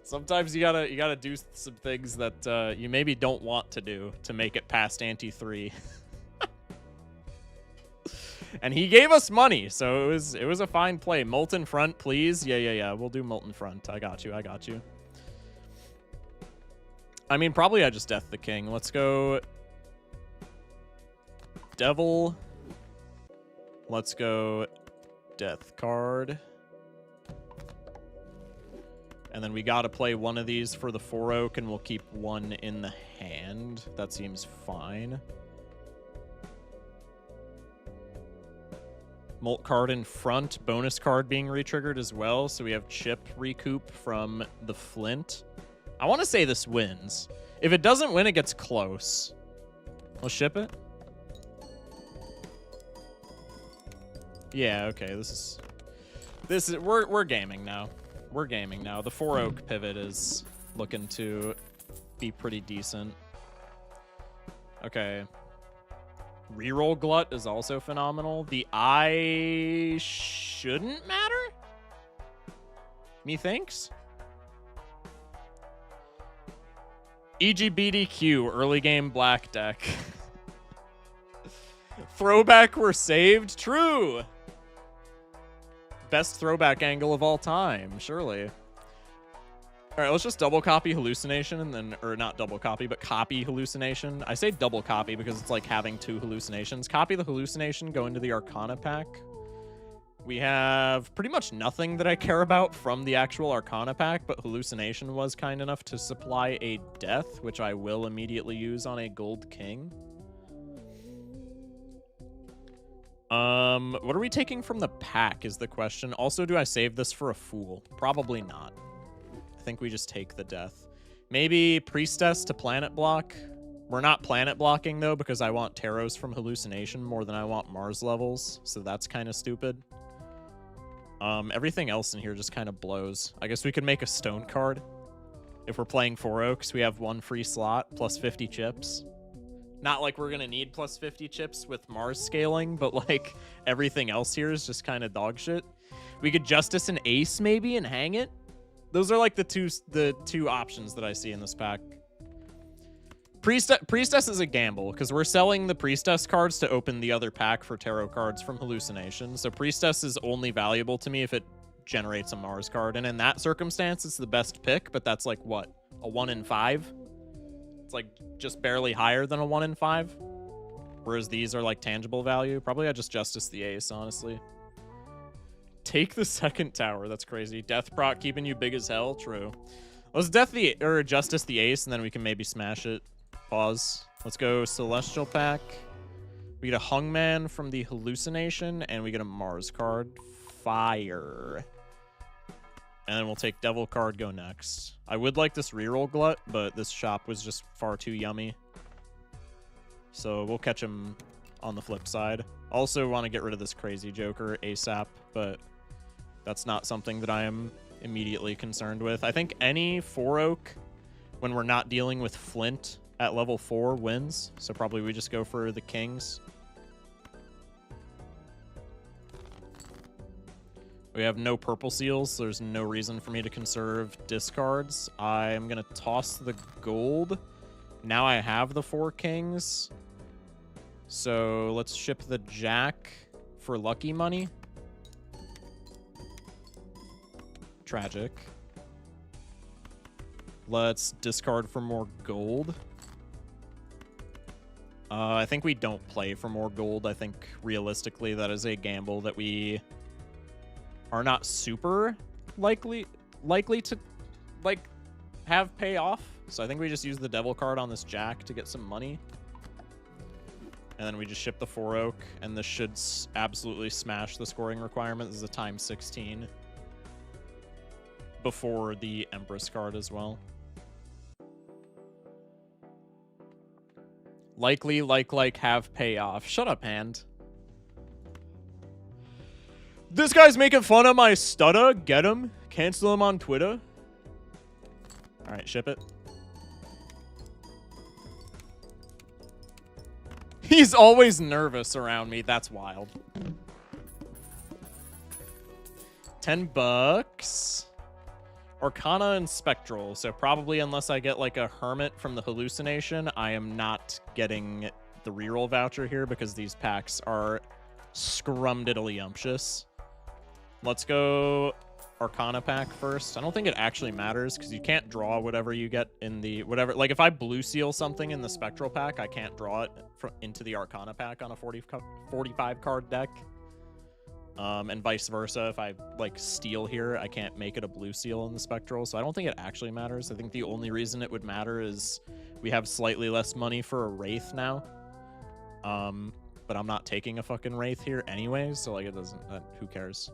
Sometimes you gotta do some things that you maybe don't want to do to make it past ante 3. And he gave us money, so it was a fine play. Molten front, please. Yeah. We'll do molten front. I got you. I mean, probably I just death the king. Let's go devil. Let's go death card. And then we got to play one of these for the 4 oak, and we'll keep one in the hand. That seems fine. Molt card in front. Bonus card being retriggered as well. So we have chip recoup from the flint. I want to say this wins. If it doesn't win, it gets close. We'll ship it. Yeah, okay. This is we're gaming now. We're gaming now. The 4 oak pivot is looking to be pretty decent. Okay. Reroll Glut is also phenomenal. The eye shouldn't matter? Methinks? EGBDQ, early game black deck. Throwback were saved? True! Best throwback angle of all time, surely. Alright, let's just double copy hallucination and then, or not double copy, but copy hallucination. I say double copy because it's like having two hallucinations. Copy the hallucination, go into the Arcana pack. We have pretty much nothing that I care about from the actual Arcana pack, but hallucination was kind enough to supply a death, which I will immediately use on a gold king. What are we taking from the pack is the question. Also, do I save this for a fool? Probably not. I think we just take the death. Maybe Priestess to planet block. We're not planet blocking, though, because I want Taros from hallucination more than I want Mars levels, so that's kind of stupid. Everything else in here just kind of blows. I guess we could make a stone card. If we're playing 4 Oaks, we have 1 free slot, plus 50 chips. Not like we're going to need plus 50 chips with Mars scaling, but like everything else here is just kind of dog shit. We could Justice an Ace maybe and hang it. Those are like the two options that I see in this pack. Priestess is a gamble because we're selling the Priestess cards to open the other pack for tarot cards from hallucination. So Priestess is only valuable to me if it generates a Mars card. And in that circumstance, it's the best pick, but that's like what? A 1 in 5? It's like just barely higher than a 1 in 5. Whereas these are like tangible value. Probably I just Justice the Ace, honestly. Take the second tower. That's crazy. Death proc keeping you big as hell. True. Let's Justice the Ace, and then we can maybe smash it. Pause. Let's go Celestial pack. We get a Hungman from the hallucination, and we get a Mars card. Fire. And then we'll take Devil card, go next. I would like this reroll Glut, but this shop was just far too yummy. So we'll catch him on the flip side. Also want to get rid of this crazy Joker ASAP, but that's not something that I am immediately concerned with. I think any 4 Oak, when we're not dealing with Flint at level 4, wins. So probably we just go for the Kings. We have no purple seals, so there's no reason for me to conserve discards. I'm going to toss the gold. Now I have the 4 Kings. So let's ship the Jack for lucky money. Tragic. Let's discard for more gold. I think we don't play for more gold. I think realistically that is a gamble that we are not super likely to like have pay off. So I think we just use the Devil card on this Jack to get some money. And then we just ship the 4 Oak, and this should absolutely smash the scoring requirement. This is a times 16 before the Empress card as well. Likely, like, have payoff. Shut up, hand. This guy's making fun of my stutter. Get him. Cancel him on Twitter. All right, ship it. He's always nervous around me. That's wild. $10. Arcana and Spectral. So probably unless I get like a Hermit from the hallucination, I am not getting the reroll voucher here because these packs are scrumdiddly-umptious. Let's go Arcana pack first. I don't think it actually matters because you can't draw whatever you get in the whatever. Like if I blue seal something in the Spectral pack, I can't draw it into the Arcana pack on a 45 card deck. And vice versa. If I like steal here, I can't make it a blue seal in the Spectral. So I don't think it actually matters. I think the only reason it would matter is we have slightly less money for a Wraith now. But I'm not taking a fucking Wraith here anyways. So like it doesn't, who cares?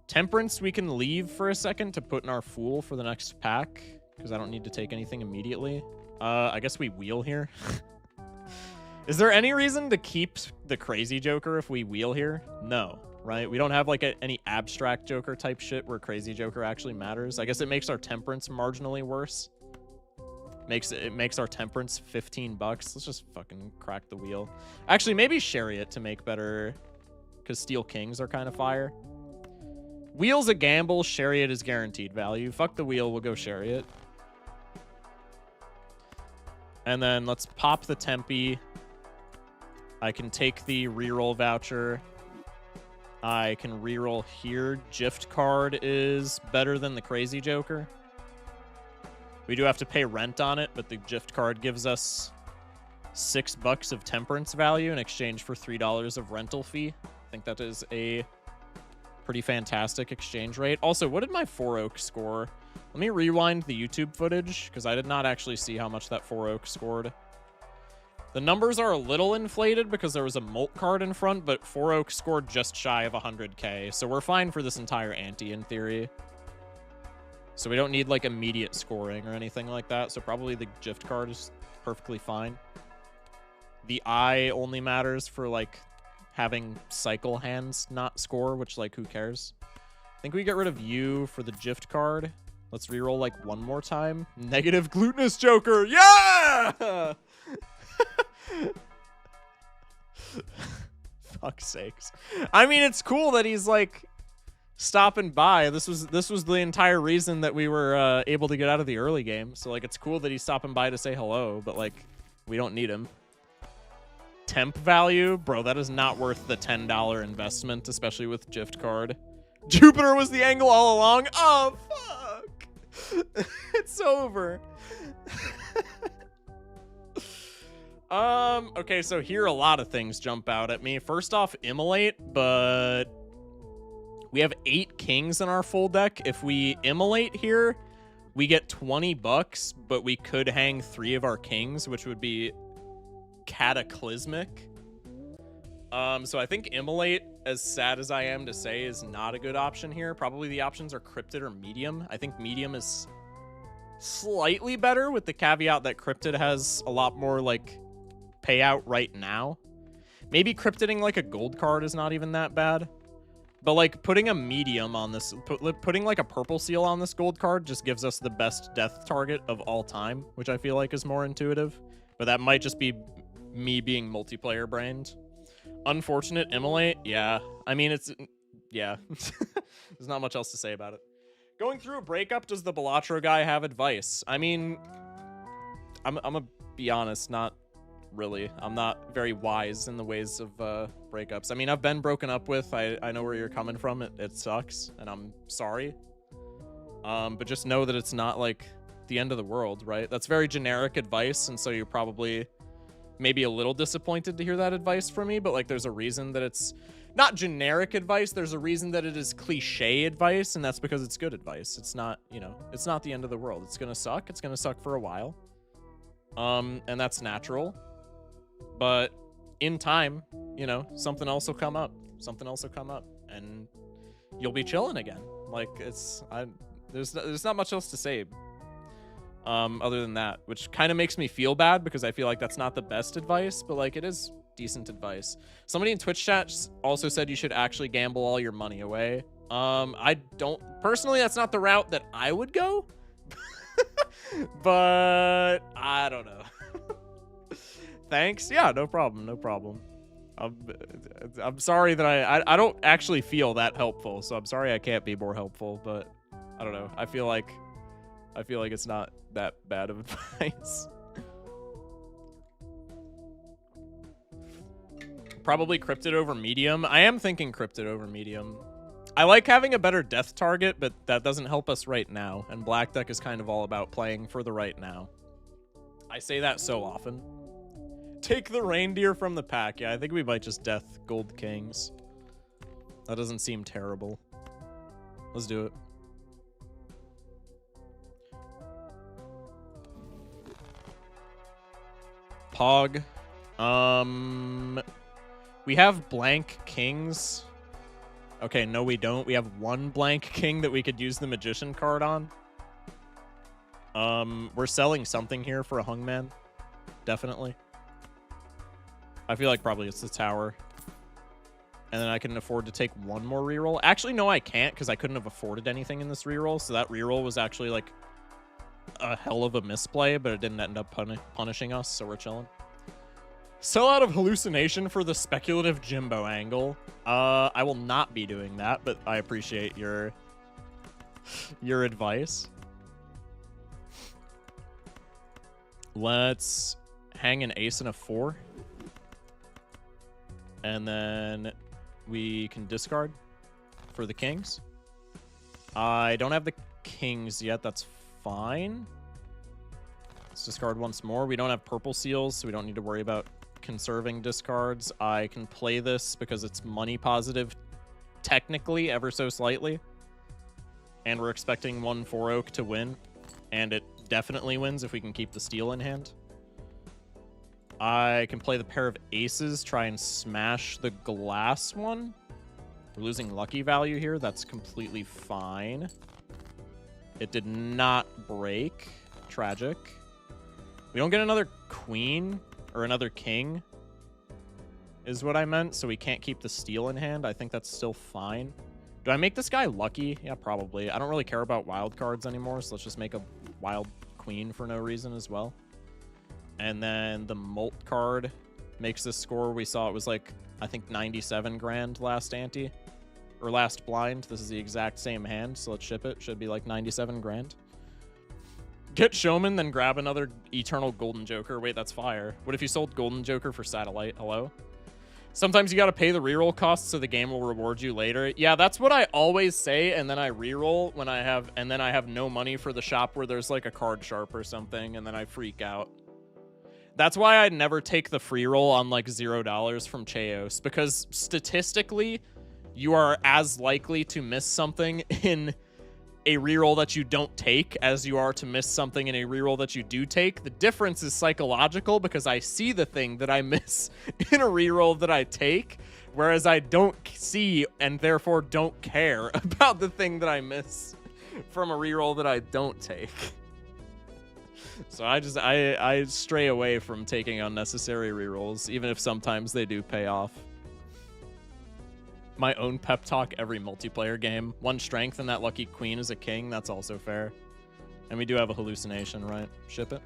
Temperance we can leave for a second to put in our Fool for the next pack because I don't need to take anything immediately. I guess we wheel here. Is there any reason to keep the crazy Joker if we wheel here? No, right? We don't have like any abstract Joker type shit where crazy Joker actually matters. I guess it makes our Temperance marginally worse. It makes our temperance 15 bucks. Let's just fucking crack the wheel. Actually, maybe chariot to make better, because steel kings are kind of fire. Wheel's a gamble. Chariot is guaranteed value. Fuck the wheel. We'll go chariot. And then let's pop the Tempe. I can take the reroll voucher. I can reroll here. Gift card is better than the Crazy Joker. We do have to pay rent on it, but the gift card gives us $6 of temperance value in exchange for $3 of rental fee. I think that is a pretty fantastic exchange rate. Also, what did my 4 Oak score? Let me rewind the YouTube footage, because I did not actually see how much that 4 Oak scored. The numbers are a little inflated because there was a Molt card in front, but 4 Oak scored just shy of 100k, so we're fine for this entire ante in theory. So we don't need, like, immediate scoring or anything like that, so probably the gift card is perfectly fine. The eye only matters for, like, having cycle hands not score, which, like, who cares? I think we get rid of you for the gift card. Let's reroll, like, one more time. Negative glutinous Joker! Yeah! Fuck's sakes. I mean, it's cool that he's, like, stopping by. This was the entire reason that we were able to get out of the early game. So, like, it's cool that he's stopping by to say hello, but, like, we don't need him. Temp value? Bro, that is not worth the $10 investment, especially with gift card. Jupiter was the angle all along. Oh, fuck. It's over. Okay, so here a lot of things jump out at me. First off, Immolate, but we have 8 kings in our full deck. If we Immolate here, we get 20 bucks, but we could hang 3 of our kings, which would be cataclysmic. So I think Immolate, as sad as I am to say, is not a good option here. Probably the options are Cryptid or Medium. I think Medium is slightly better, with the caveat that Cryptid has a lot more, like, payout right now. Maybe Cryptiding, like, a gold card is not even that bad. But, like, putting a Medium on this, putting, like, a purple seal on this gold card just gives us the best death target of all time, which I feel like is more intuitive. But that might just be me being multiplayer brained. Unfortunate Immolate, yeah. I mean, yeah. There's not much else to say about it. Going through a breakup, does the Balatro guy have advice? I mean, I'm gonna be honest, not really. I'm not very wise in the ways of breakups. I mean, I've been broken up with. I know where you're coming from. It sucks, and I'm sorry. But just know that it's not, like, the end of the world, right? That's very generic advice, and so you're probably maybe a little disappointed to hear that advice from me, but, like, there's a reason that it's not generic advice. There's a reason that it is cliche advice, and that's because it's good advice. It's not, you know, it's not the end of the world. It's gonna suck. It's gonna suck for a while. And that's natural. But in time, you know, something else will come up. Something else will come up, and you'll be chilling again. Like, there's not much else to say other than that, which kind of makes me feel bad because I feel like that's not the best advice, but, like, it is decent advice. Somebody in Twitch chat also said you should actually gamble all your money away. I don't personally, that's not the route that I would go. But I don't know. Thanks. Yeah, no problem. No problem. I'm sorry that I don't actually feel that helpful, so I'm sorry I can't be more helpful, but I don't know. I feel like it's not that bad of advice. Probably Cryptid over Medium. I am thinking Cryptid over Medium. I like having a better death target, but that doesn't help us right now, and Black Deck is kind of all about playing for the right now. I say that so often. Take the reindeer from the pack. Yeah, I think we might just death Gold Kings. That doesn't seem terrible. Let's do it. Pog. We have blank kings. Okay, no we don't. We have one blank king that we could use the magician card on. We're selling something here for a hungman. Definitely. I feel like probably it's the tower. And then I can afford to take one more reroll. Actually, no, I can't, because I couldn't have afforded anything in this reroll. So that reroll was actually, like, a hell of a misplay, but it didn't end up punishing us, so we're chilling. Sell out of hallucination for the speculative Jimbo angle. I will not be doing that, but I appreciate your advice. Let's hang an ace and a 4. And then we can discard for the kings. I don't have the kings yet. That's fine. Let's discard once more. We don't have purple seals, so we don't need to worry about conserving discards. I can play this because it's money positive, technically, ever so slightly. And we're expecting 1/4 oak to win. And it definitely wins if we can keep the steal in hand. I can play the pair of aces, try and smash the glass one. We're losing lucky value here. That's completely fine. It did not break. Tragic. We don't get another queen or another king is what I meant, so we can't keep the steal in hand. I think that's still fine. Do I make this guy lucky? Yeah, probably. I don't really care about wild cards anymore, so let's just make a wild queen for no reason as well. And then the Molt card makes this score. We saw it was like, I think 97 grand last ante. Or last blind. This is the exact same hand, so let's ship it. Should be like 97 grand. Get Showman, then grab another Eternal Golden Joker. Wait, that's fire. What if you sold Golden Joker for Satellite? Hello? Sometimes you gotta pay the reroll costs so the game will reward you later. Yeah, that's what I always say, and then I reroll when I have, and then I have no money for the shop where there's like a card sharp or something, and then I freak out. That's why I never take the free roll on like $0 from Cheos, because statistically, you are as likely to miss something in a reroll that you don't take as you are to miss something in a reroll that you do take. The difference is psychological because I see the thing that I miss in a reroll that I take, whereas I don't see and therefore don't care about the thing that I miss from a reroll that I don't take. So I stray away from taking unnecessary rerolls, even if sometimes they do pay off. My own pep talk every multiplayer game. 1 strength and that lucky queen is a king. That's also fair. And we do have a hallucination, right? Ship it.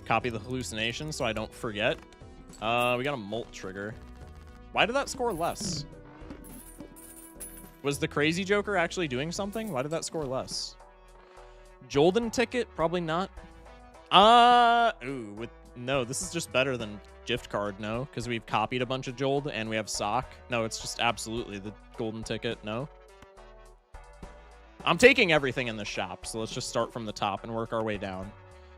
Copy the hallucination so I don't forget. We got a Molt trigger. Why did that score less? Was the Crazy Joker actually doing something? Why did that score less? Jolden ticket? Probably not. No, this is just better than gift card, no? Because we've copied a bunch of Jold and we have sock. No, it's just absolutely the golden ticket, no? I'm taking everything in the shop, so let's just start from the top and work our way down.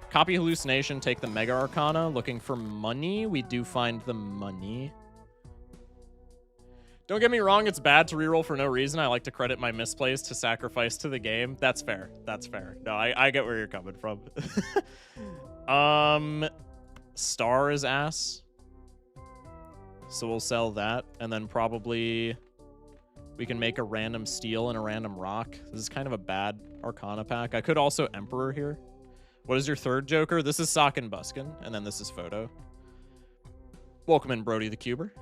Copy hallucination, take the Mega Arcana. Looking for money. We do find the money. Don't get me wrong, it's bad to reroll for no reason. I like to credit my misplays to sacrifice to the game. That's fair. That's fair. No, I get where you're coming from. Star is ass. So we'll sell that. And then probably we can make a random steel and a random rock. This is kind of a bad Arcana pack. I could also Emperor here. What is your third Joker? This is Sock and Buskin. And then this is Photo. Welcome in, Brody the Cuber.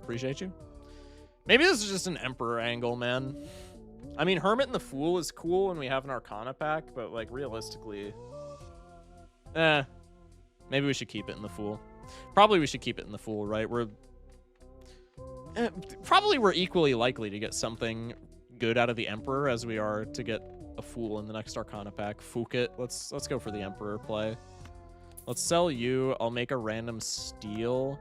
Appreciate you. Maybe this is just an Emperor angle, man. I mean, Hermit and the Fool is cool and we have an Arcana pack, but like realistically... maybe we should keep it in the Fool. Probably we should keep it in the Fool, right? Probably we're equally likely to get something good out of the Emperor as we are to get a Fool in the next Arcana pack. Fook it. Let's go for the Emperor play. Let's sell you. I'll make a random steal.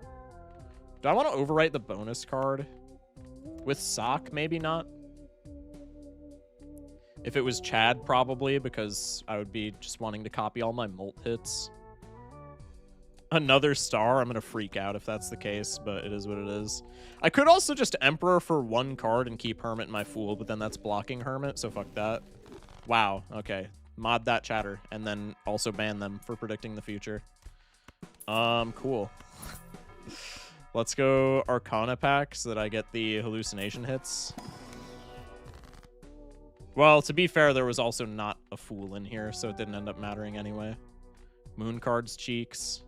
Do I want to overwrite the bonus card? With Sock, maybe not. If it was Chad, probably, because I would be just wanting to copy all my Molt hits. Another Star, I'm going to freak out if that's the case, but it is what it is. I could also just Emperor for 1 card and keep Hermit in my Fool, but then that's blocking Hermit, so fuck that. Wow, okay. Mod that chatter, and then also ban them for predicting the future. Cool. Let's go Arcana pack so that I get the hallucination hits. Well, to be fair, there was also not a Fool in here, so it didn't end up mattering anyway. Moon cards, cheeks.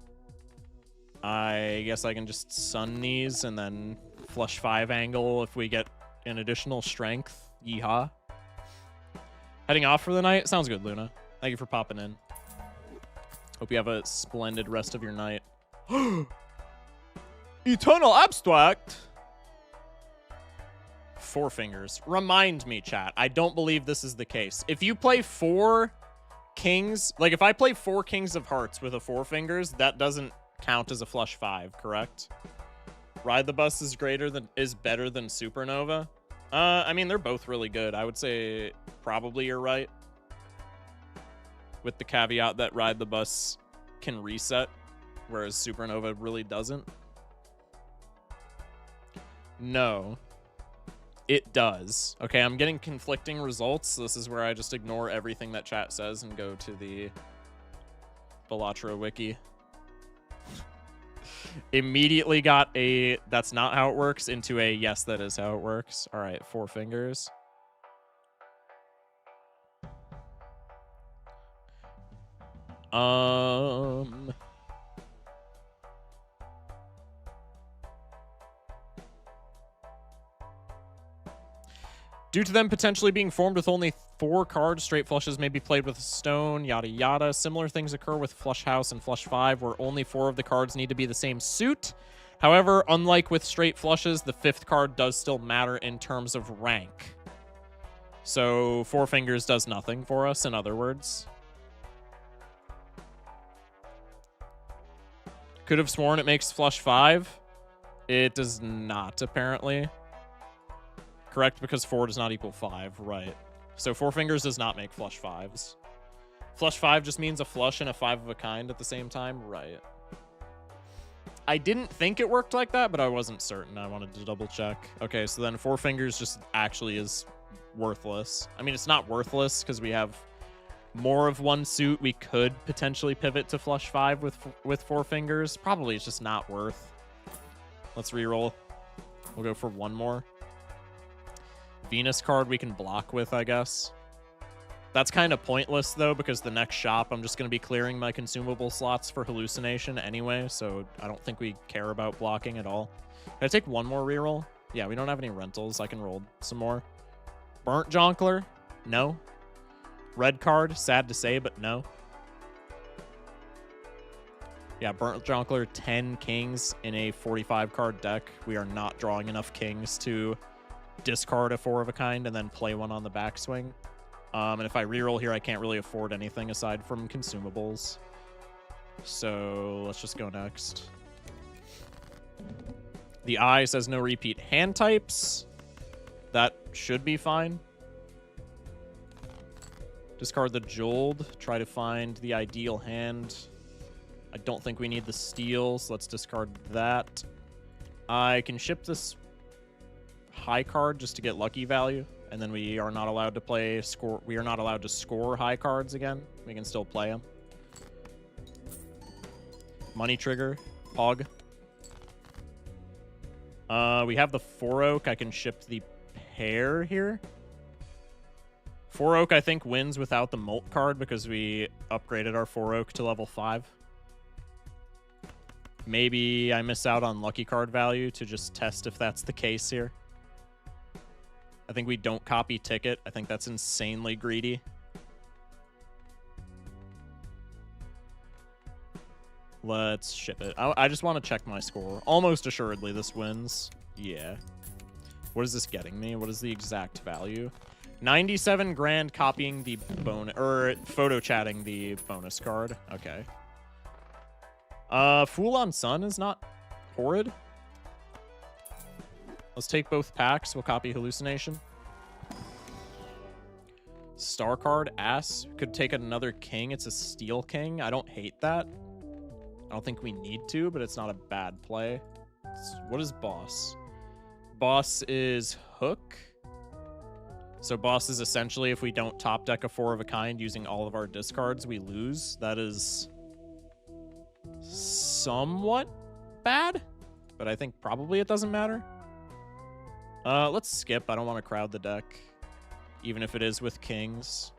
I guess I can just Sun these and then flush 5 angle if we get an additional strength. Yeehaw. Heading off for the night? Sounds good, Luna. Thank you for popping in. Hope you have a splendid rest of your night. Eternal Abstract! 4 fingers. Remind me, chat. I don't believe this is the case. If you play 4 kings, like if I play 4 kings of hearts with a 4 fingers, that doesn't count as a flush 5, correct? Ride the Bus is better than Supernova. I mean, they're both really good. I would say probably you're right. With the caveat that Ride the Bus can reset, whereas Supernova really doesn't. No. It does. Okay, I'm getting conflicting results. So this is where I just ignore everything that chat says and go to the Balatro wiki. Immediately got a that's not how it works into a yes, that is how it works. All right, 4 fingers. Due to them potentially being formed with only 4 cards, straight flushes may be played with a stone, yada yada. Similar things occur with Flush House and Flush 5, where only 4 of the cards need to be the same suit. However, unlike with straight flushes, the 5th card does still matter in terms of rank. So 4 fingers does nothing for us, in other words. Could have sworn it makes Flush 5. It does not, apparently. Correct, because 4 does not equal 5, right. So 4 fingers does not make Flush 5s. Flush 5 just means a flush and a 5 of a kind at the same time, right. I didn't think it worked like that, but I wasn't certain. I wanted to double check. Okay, so then 4 fingers just actually is worthless. I mean, it's not worthless because we have more of one suit. We could potentially pivot to Flush 5 with 4 fingers. Probably it's just not worth. Let's reroll. We'll go for 1 more. Venus card we can block with, I guess. That's kind of pointless, though, because the next shop, I'm just going to be clearing my consumable slots for hallucination anyway, so I don't think we care about blocking at all. Can I take 1 more reroll? Yeah, we don't have any rentals. I can roll some more. Burnt Jonkler? No. Red card? Sad to say, but no. Yeah, Burnt Jonkler, 10 kings in a 45-card deck. We are not drawing enough kings to discard a 4 of a kind and then play 1 on the backswing. And if I reroll here, I can't really afford anything aside from consumables. So let's just go next. The eye says no repeat hand types. That should be fine. Discard the Jeweled. Try to find the ideal hand. I don't think we need the steel, so let's discard that. I can ship this high card just to get lucky value, and then we are not allowed to play score. We are not allowed to score high cards again. We can still play them. Money trigger, Pog. We have the 4 oak. I can ship the pair here. 4 oak I think wins without the molt card because we upgraded our 4 oak to level 5. Maybe I miss out on lucky card value to just test if that's the case here. I think we don't copy ticket. I think that's insanely greedy. Let's ship it. I just want to check my score. Almost assuredly this wins. Yeah. What is this getting me? What is the exact value? 97 grand copying the bonus, or photo chatting the bonus card. Okay. Fool on Sun is not horrid. Let's take both packs. We'll copy Hallucination. Star card, Ass. Could take another king. It's a Steel King. I don't hate that. I don't think we need to, but it's not a bad play. What is Boss? Boss is Hook. So Boss is essentially if we don't top deck a 4 of a kind using all of our discards, we lose. That is somewhat bad, but I think probably it doesn't matter. Let's skip. I don't want to crowd the deck, even if it is with kings.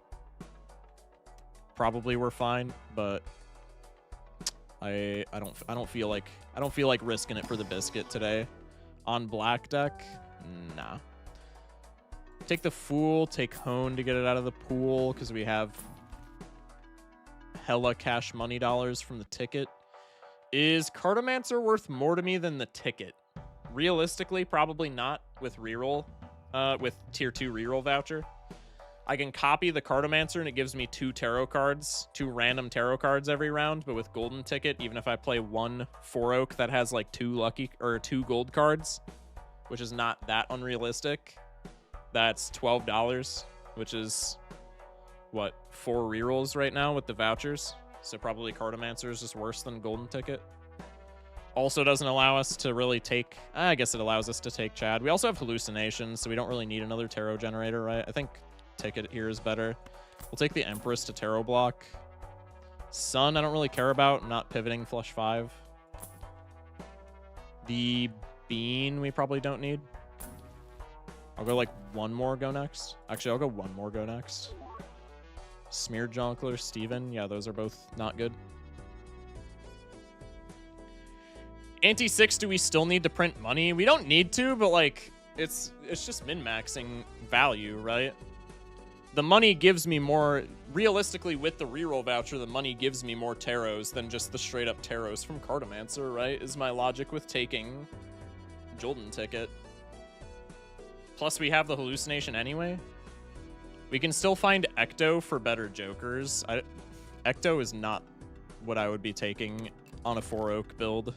Probably we're fine, but I don't feel like risking it for the biscuit today. On black deck, nah. Take the Fool, take Hone to get it out of the pool because we have hella cash money dollars from the ticket. Is Cartomancer worth more to me than the ticket? Realistically, probably not with reroll, with tier 2 reroll voucher. I can copy the Cartomancer and it gives me 2 tarot cards, 2 random tarot cards every round, but with golden ticket, even if I play 1 4 oak that has like 2 lucky or 2 gold cards, which is not that unrealistic, that's $12, which is what, 4 rerolls right now with the vouchers. So probably Cartomancer is just worse than golden ticket. Also doesn't allow us to really take, I guess it allows us to take Chad. We also have hallucinations, so we don't really need another tarot generator, right? I think ticket here is better. We'll take the Empress to tarot block. Sun I don't really care about, not pivoting flush 5. The Bean we probably don't need. I'll go like 1 more go next. Actually, I'll go 1 more go next. Smeared Jongleur, Steven. Yeah, those are both not good. Anti-6, do we still need to print money? We don't need to, but like, it's just min-maxing value, right? The money gives me more, realistically with the reroll voucher, the money gives me more tarots than just the straight up tarots from Cartomancer, right? Is my logic with taking Golden Ticket. Plus we have the hallucination anyway. We can still find Ecto for better jokers. Ecto is not what I would be taking on a 4 oak build,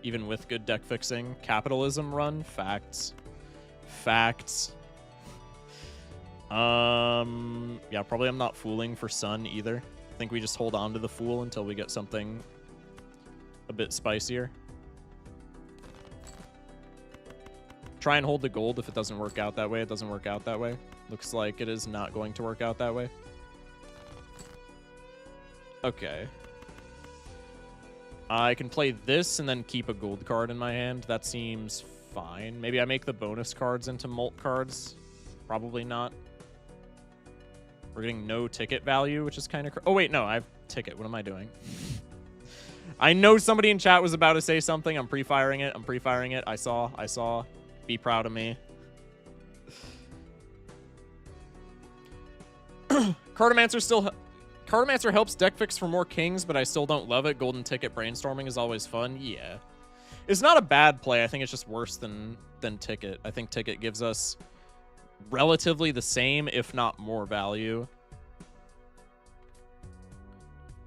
even with good deck fixing. Capitalism run, facts. Facts. Yeah, probably I'm not fooling for Sun either. I think we just hold on to the Fool until we get something a bit spicier. Try and hold the gold. If it doesn't work out that way, it doesn't work out that way. Looks like it is not going to work out that way. Okay. I can play this and then keep a gold card in my hand. That seems fine. Maybe I make the bonus cards into Molt cards. Probably not. We're getting no ticket value, which is kind of... Oh, wait, no. I have ticket. What am I doing? I know somebody in chat was about to say something. I'm pre-firing it. I'm pre-firing it. I saw. Be proud of me. Cartomancer helps deck fix for more kings, but I still don't love it. Golden Ticket brainstorming is always fun. Yeah. It's not a bad play. I think it's just worse than Ticket. I think Ticket gives us relatively the same, if not more value.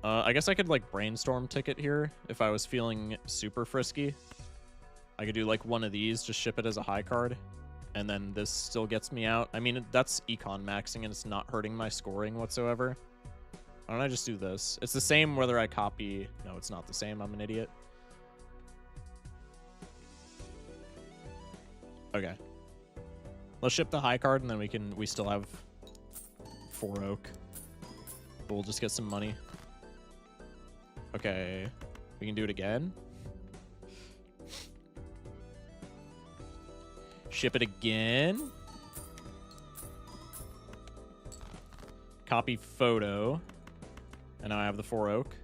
I guess I could like brainstorm Ticket here if I was feeling super frisky. I could do like one of these, just ship it as a high card, and then this still gets me out. I mean, that's econ maxing and it's not hurting my scoring whatsoever. Why don't I just do this? It's the same whether I copy... No, it's not the same. I'm an idiot. Okay. Let's ship the high card and then we still have 4 oak. But we'll just get some money. Okay. We can do it again. Ship it again. Copy photo. And now I have the 4 oak.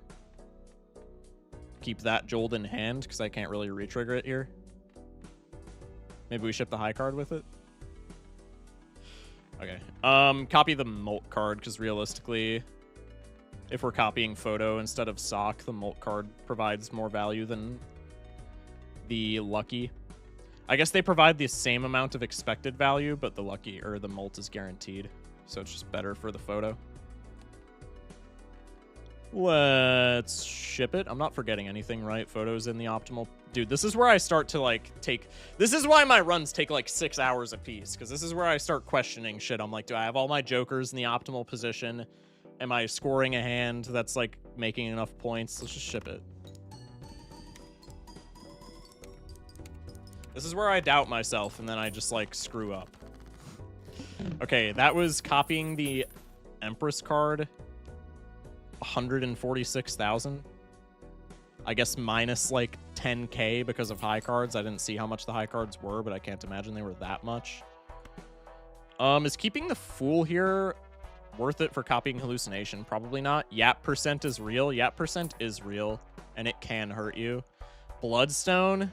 Keep that Jolt in hand because I can't really re-trigger it here. Maybe we ship the high card with it. Okay. Copy the Molt card because realistically, if we're copying photo instead of sock, the Molt card provides more value than the lucky. I guess they provide the same amount of expected value, but the lucky or the Molt is guaranteed. So it's just better for the photo. Let's ship it. I'm not forgetting anything, right? Photos in the optimal. Dude, this is where I start to like take... This is why my runs take like 6 hours a piece, because this is where I start questioning shit. I'm like, do I have all my jokers in the optimal position? Am I scoring a hand that's like making enough points? Let's just ship it. This is where I doubt myself, and then I just, like, screw up. Okay, that was copying the Empress card. 146,000. I guess minus, like, 10k because of high cards. I didn't see how much the high cards were, but I can't imagine they were that much. Is keeping the Fool here worth it for copying hallucination? Probably not. Yap percent is real. Yap percent is real, and it can hurt you. Bloodstone...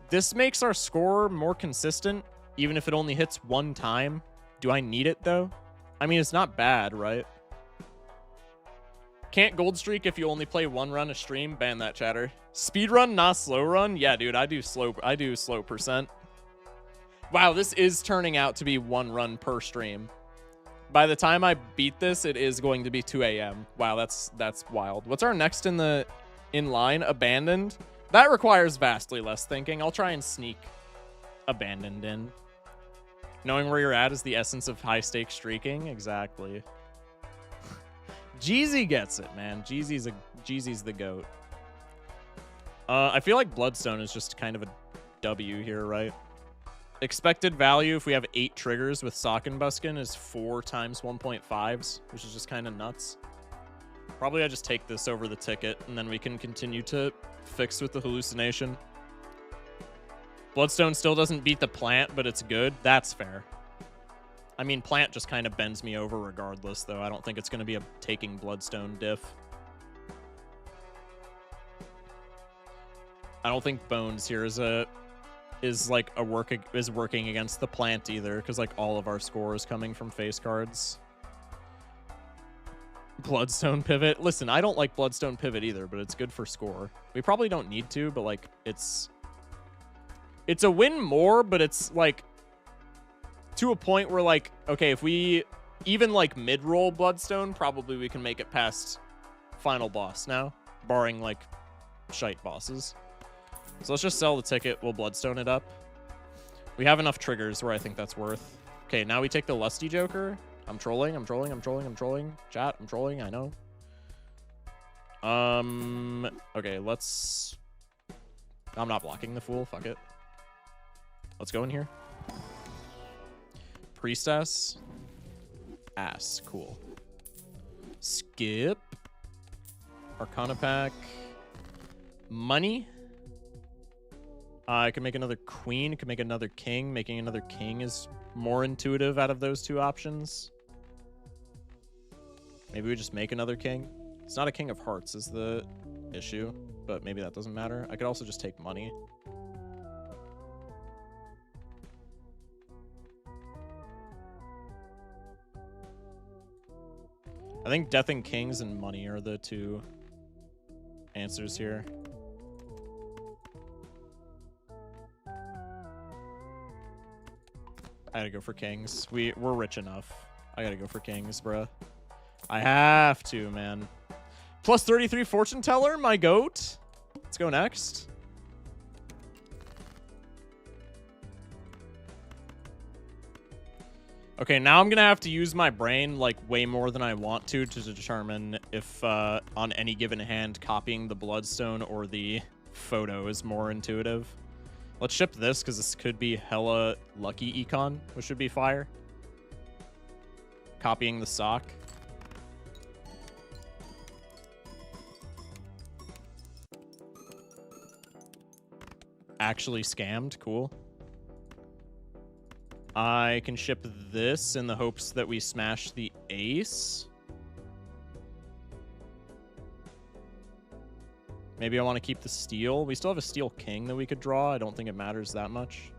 This makes our score more consistent, Even if it only hits one time. Do I need it, though? I mean, it's not bad, right? Can't gold streak if you only play one run a stream. Ban that, chatter. Speed run, not slow run? Yeah, dude, I do slow percent. Wow, this is turning out to be one run per stream. By the time I beat this, it is going to be 2 a.m. Wow, that's wild. What's our next in line? Abandoned? That requires vastly less thinking. I'll try and sneak Abandoned in. Knowing where you're at is the essence of high-stakes streaking. Exactly. Jeezy gets it, man. Jeezy's the GOAT. I feel like Bloodstone is just kind of a W here, right? Expected value if we have 8 triggers with Sock and Buskin is 4 times 1.5s, which is just kind of nuts. Probably I just take this over the ticket, and then we can continue to fix with the hallucination. Bloodstone still doesn't beat the plant, but it's good. That's fair. I mean, plant just kind of bends me over regardless, though. I don't think it's going to be a taking Bloodstone diff. I don't think Bones here is working against the plant either, because like all of our score is coming from face cards. Bloodstone pivot. Listen, I don't like Bloodstone pivot either, but it's good for score. We probably don't need to, but like it's a win more, but it's like to a point where like, okay, if we even like mid-roll Bloodstone, probably we can make it past final boss now, barring like shite bosses. So let's just sell the ticket. We'll Bloodstone it up. We have enough triggers where I think that's worth. Okay, now we take the Lusty Joker. I'm trolling. Chat, I'm trolling, I know. Okay, let's... I'm not blocking the Fool, fuck it. Let's go in here. Priestess. Ass, cool. Skip. Arcana pack. Money. I could make another queen, could make another king. Making another king is more intuitive out of those two options. Maybe we just make another king. It's not a king of hearts is the issue, but maybe that doesn't matter. I could also just take money. I think Death and Kings and money are the two answers here. I gotta go for kings. We're rich enough. I gotta go for kings, bruh. I have to, man. Plus 33 fortune teller, my goat. Let's go next. Okay, now I'm gonna have to use my brain like way more than I want to determine if on any given hand copying the Bloodstone or the photo is more intuitive. Let's ship this because this could be hella lucky econ, which would be fire. Copying the sock. Actually scammed, cool. I can ship this in the hopes that we smash the ace. Maybe I want to keep the steel. We still have a steel king that we could draw. I don't think it matters that much.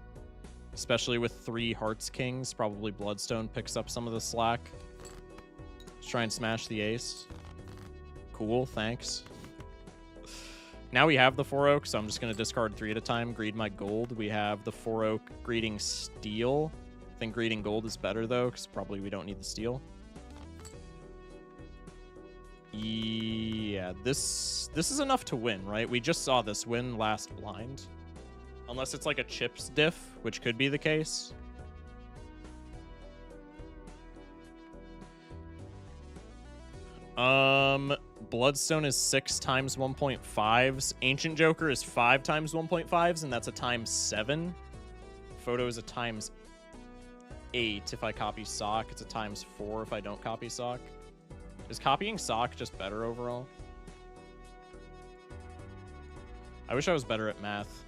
Especially with 3 hearts kings. Probably Bloodstone picks up some of the slack. Let's try and smash the ace. Cool, thanks. Now we have the 4 oak, so I'm just going to discard 3 at a time. Greed my gold. We have the 4 oak greeting steel. I think greeting gold is better, though, because probably we don't need the steel. Yeah, this is enough to win, right? We just saw this win last blind. Unless it's like a chips diff, which could be the case. Bloodstone is 6 times 1.5s. Ancient Joker is 5 times 1.5s, and that's a times 7. Photo is a times 8 if I copy sock. It's a times 4 if I don't copy sock. Is copying sock just better overall? I wish I was better at math.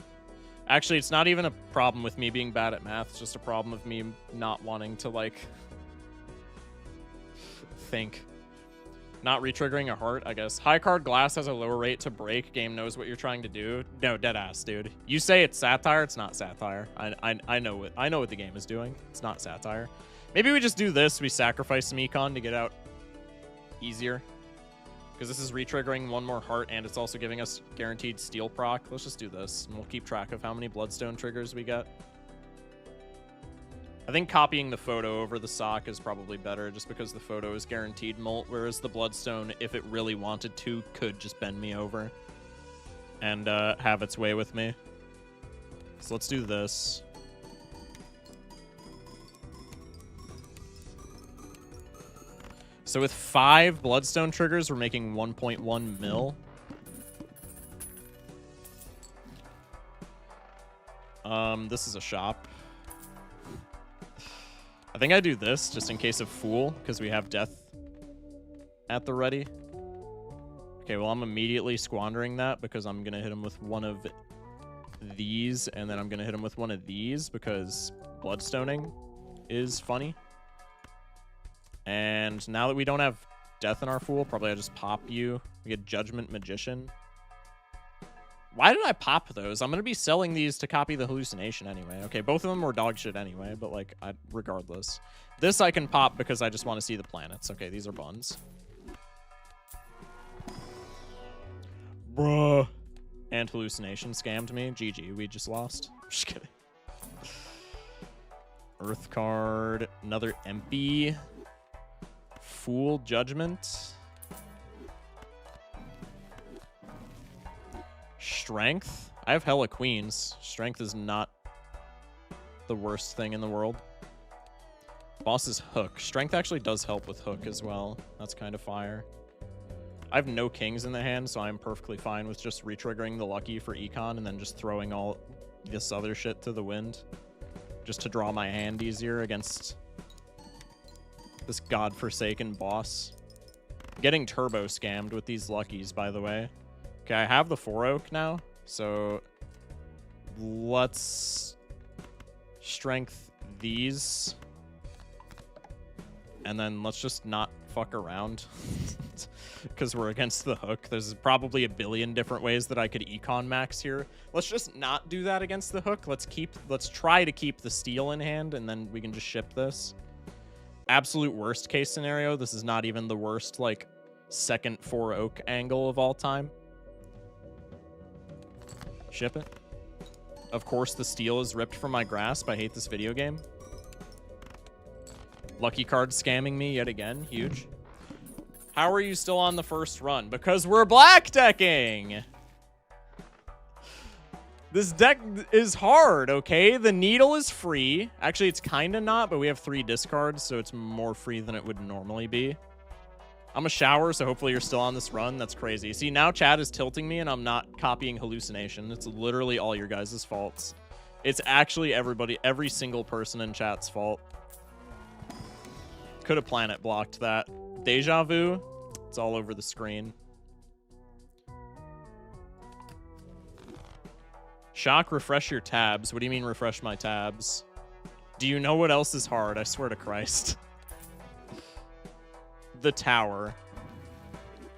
Actually, it's not even a problem with me being bad at math. It's just a problem of me not wanting to, like, think. Not retriggering a heart, I guess. High card glass has a lower rate to break. Game knows what you're trying to do. No, dead ass, dude. You say it's satire, it's not satire. I know it. I know what the game is doing. It's not satire. Maybe we just do this. We sacrifice some econ to get out easier. Because this is re-triggering one more heart, and it's also giving us guaranteed steel proc. Let's just do this, and we'll keep track of how many bloodstone triggers we get. I think copying the photo over the sock is probably better, just because the photo is guaranteed molt, whereas the bloodstone, if it really wanted to, could just bend me over and have its way with me. So let's do this. So with 5 bloodstone triggers, we're making 1.1 mil. This is a shop. I think I do this just in case of Fool, because we have death at the ready. Okay, well, I'm immediately squandering that because I'm going to hit him with one of these, and then I'm going to hit him with one of these because bloodstoning is funny. And now that we don't have death in our Fool, probably I just pop you. We get Judgment Magician. Why did I pop those? I'm going to be selling these to copy the hallucination anyway. Okay, both of them were dog shit anyway, but like, regardless. This I can pop because I just want to see the planets. Okay, these are buns. Bruh. And hallucination scammed me. GG, we just lost. Just kidding. Earth card. Another MP. Fool Judgment. Strength. I have hella queens. Strength is not the worst thing in the world. Boss's hook. Strength actually does help with hook as well. That's kind of fire. I have no kings in the hand, so I'm perfectly fine with just re-triggering the lucky for econ and then just throwing all this other shit to the wind. Just to draw my hand easier against this godforsaken boss. Getting turbo scammed with these luckies, by the way. Okay, I have the 4 oak now, so let's strength these. And then let's just not fuck around because we're against the hook. There's probably a billion different ways that I could econ max here. Let's just not do that against the hook. Let's try to keep the steel in hand, and then we can just ship this. Absolute worst case scenario. This is not even the worst, like, second 4 oak angle of all time. Ship it. Of course, the steel is ripped from my grasp. I hate this video game. Lucky card scamming me yet again. Huge. How are you still on the first run? Because we're black decking! This deck is hard, okay? The needle is free. Actually, it's kind of not, but we have 3 discards, so it's more free than it would normally be. I'm a shower, so hopefully you're still on this run. That's crazy. See, now chat is tilting me, and I'm not copying hallucination. It's literally all your guys' faults. It's actually every single person in chat's fault. Could have planet blocked that. Deja vu. It's all over the screen. Shock, refresh your tabs. What do you mean refresh my tabs? Do you know what else is hard? I swear to Christ. The tower.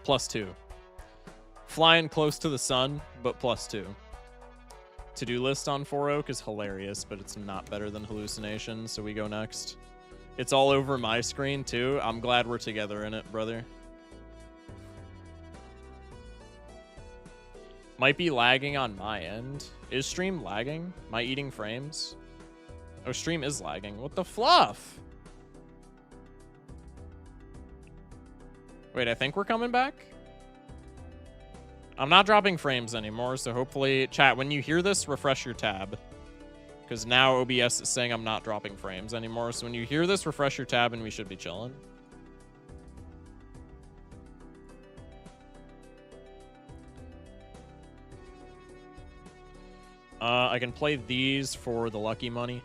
+2. Flying close to the sun, but +2. To-do list on 4 oak is hilarious, but it's not better than hallucination, so we go next. It's all over my screen, too. I'm glad we're together in it, brother. Might be lagging on my end. Is stream lagging? Am I eating frames? Oh, stream is lagging. What the fluff? Wait, I think we're coming back? I'm not dropping frames anymore, so hopefully... Chat, when you hear this, refresh your tab. Because now OBS is saying I'm not dropping frames anymore. So when you hear this, refresh your tab and we should be chilling. I can play these for the lucky money.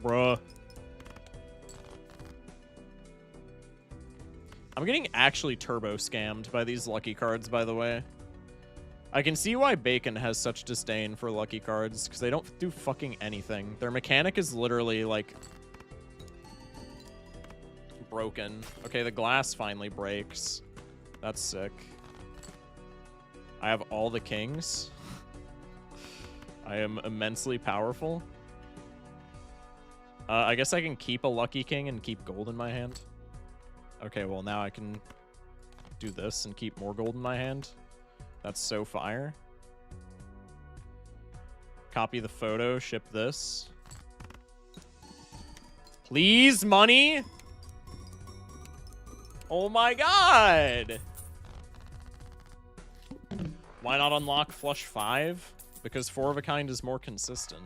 Bruh. I'm getting actually turbo scammed by these lucky cards, by the way. I can see why Bacon has such disdain for lucky cards, because they don't do fucking anything. Their mechanic is literally, like, broken. Okay, the glass finally breaks. That's sick. I have all the kings. I am immensely powerful. I guess I can keep a lucky king and keep gold in my hand. Okay, well now I can do this and keep more gold in my hand. That's so fire. Copy the photo, ship this. Please, money! Oh my god! Why not unlock flush 5? Because 4 of a kind is more consistent.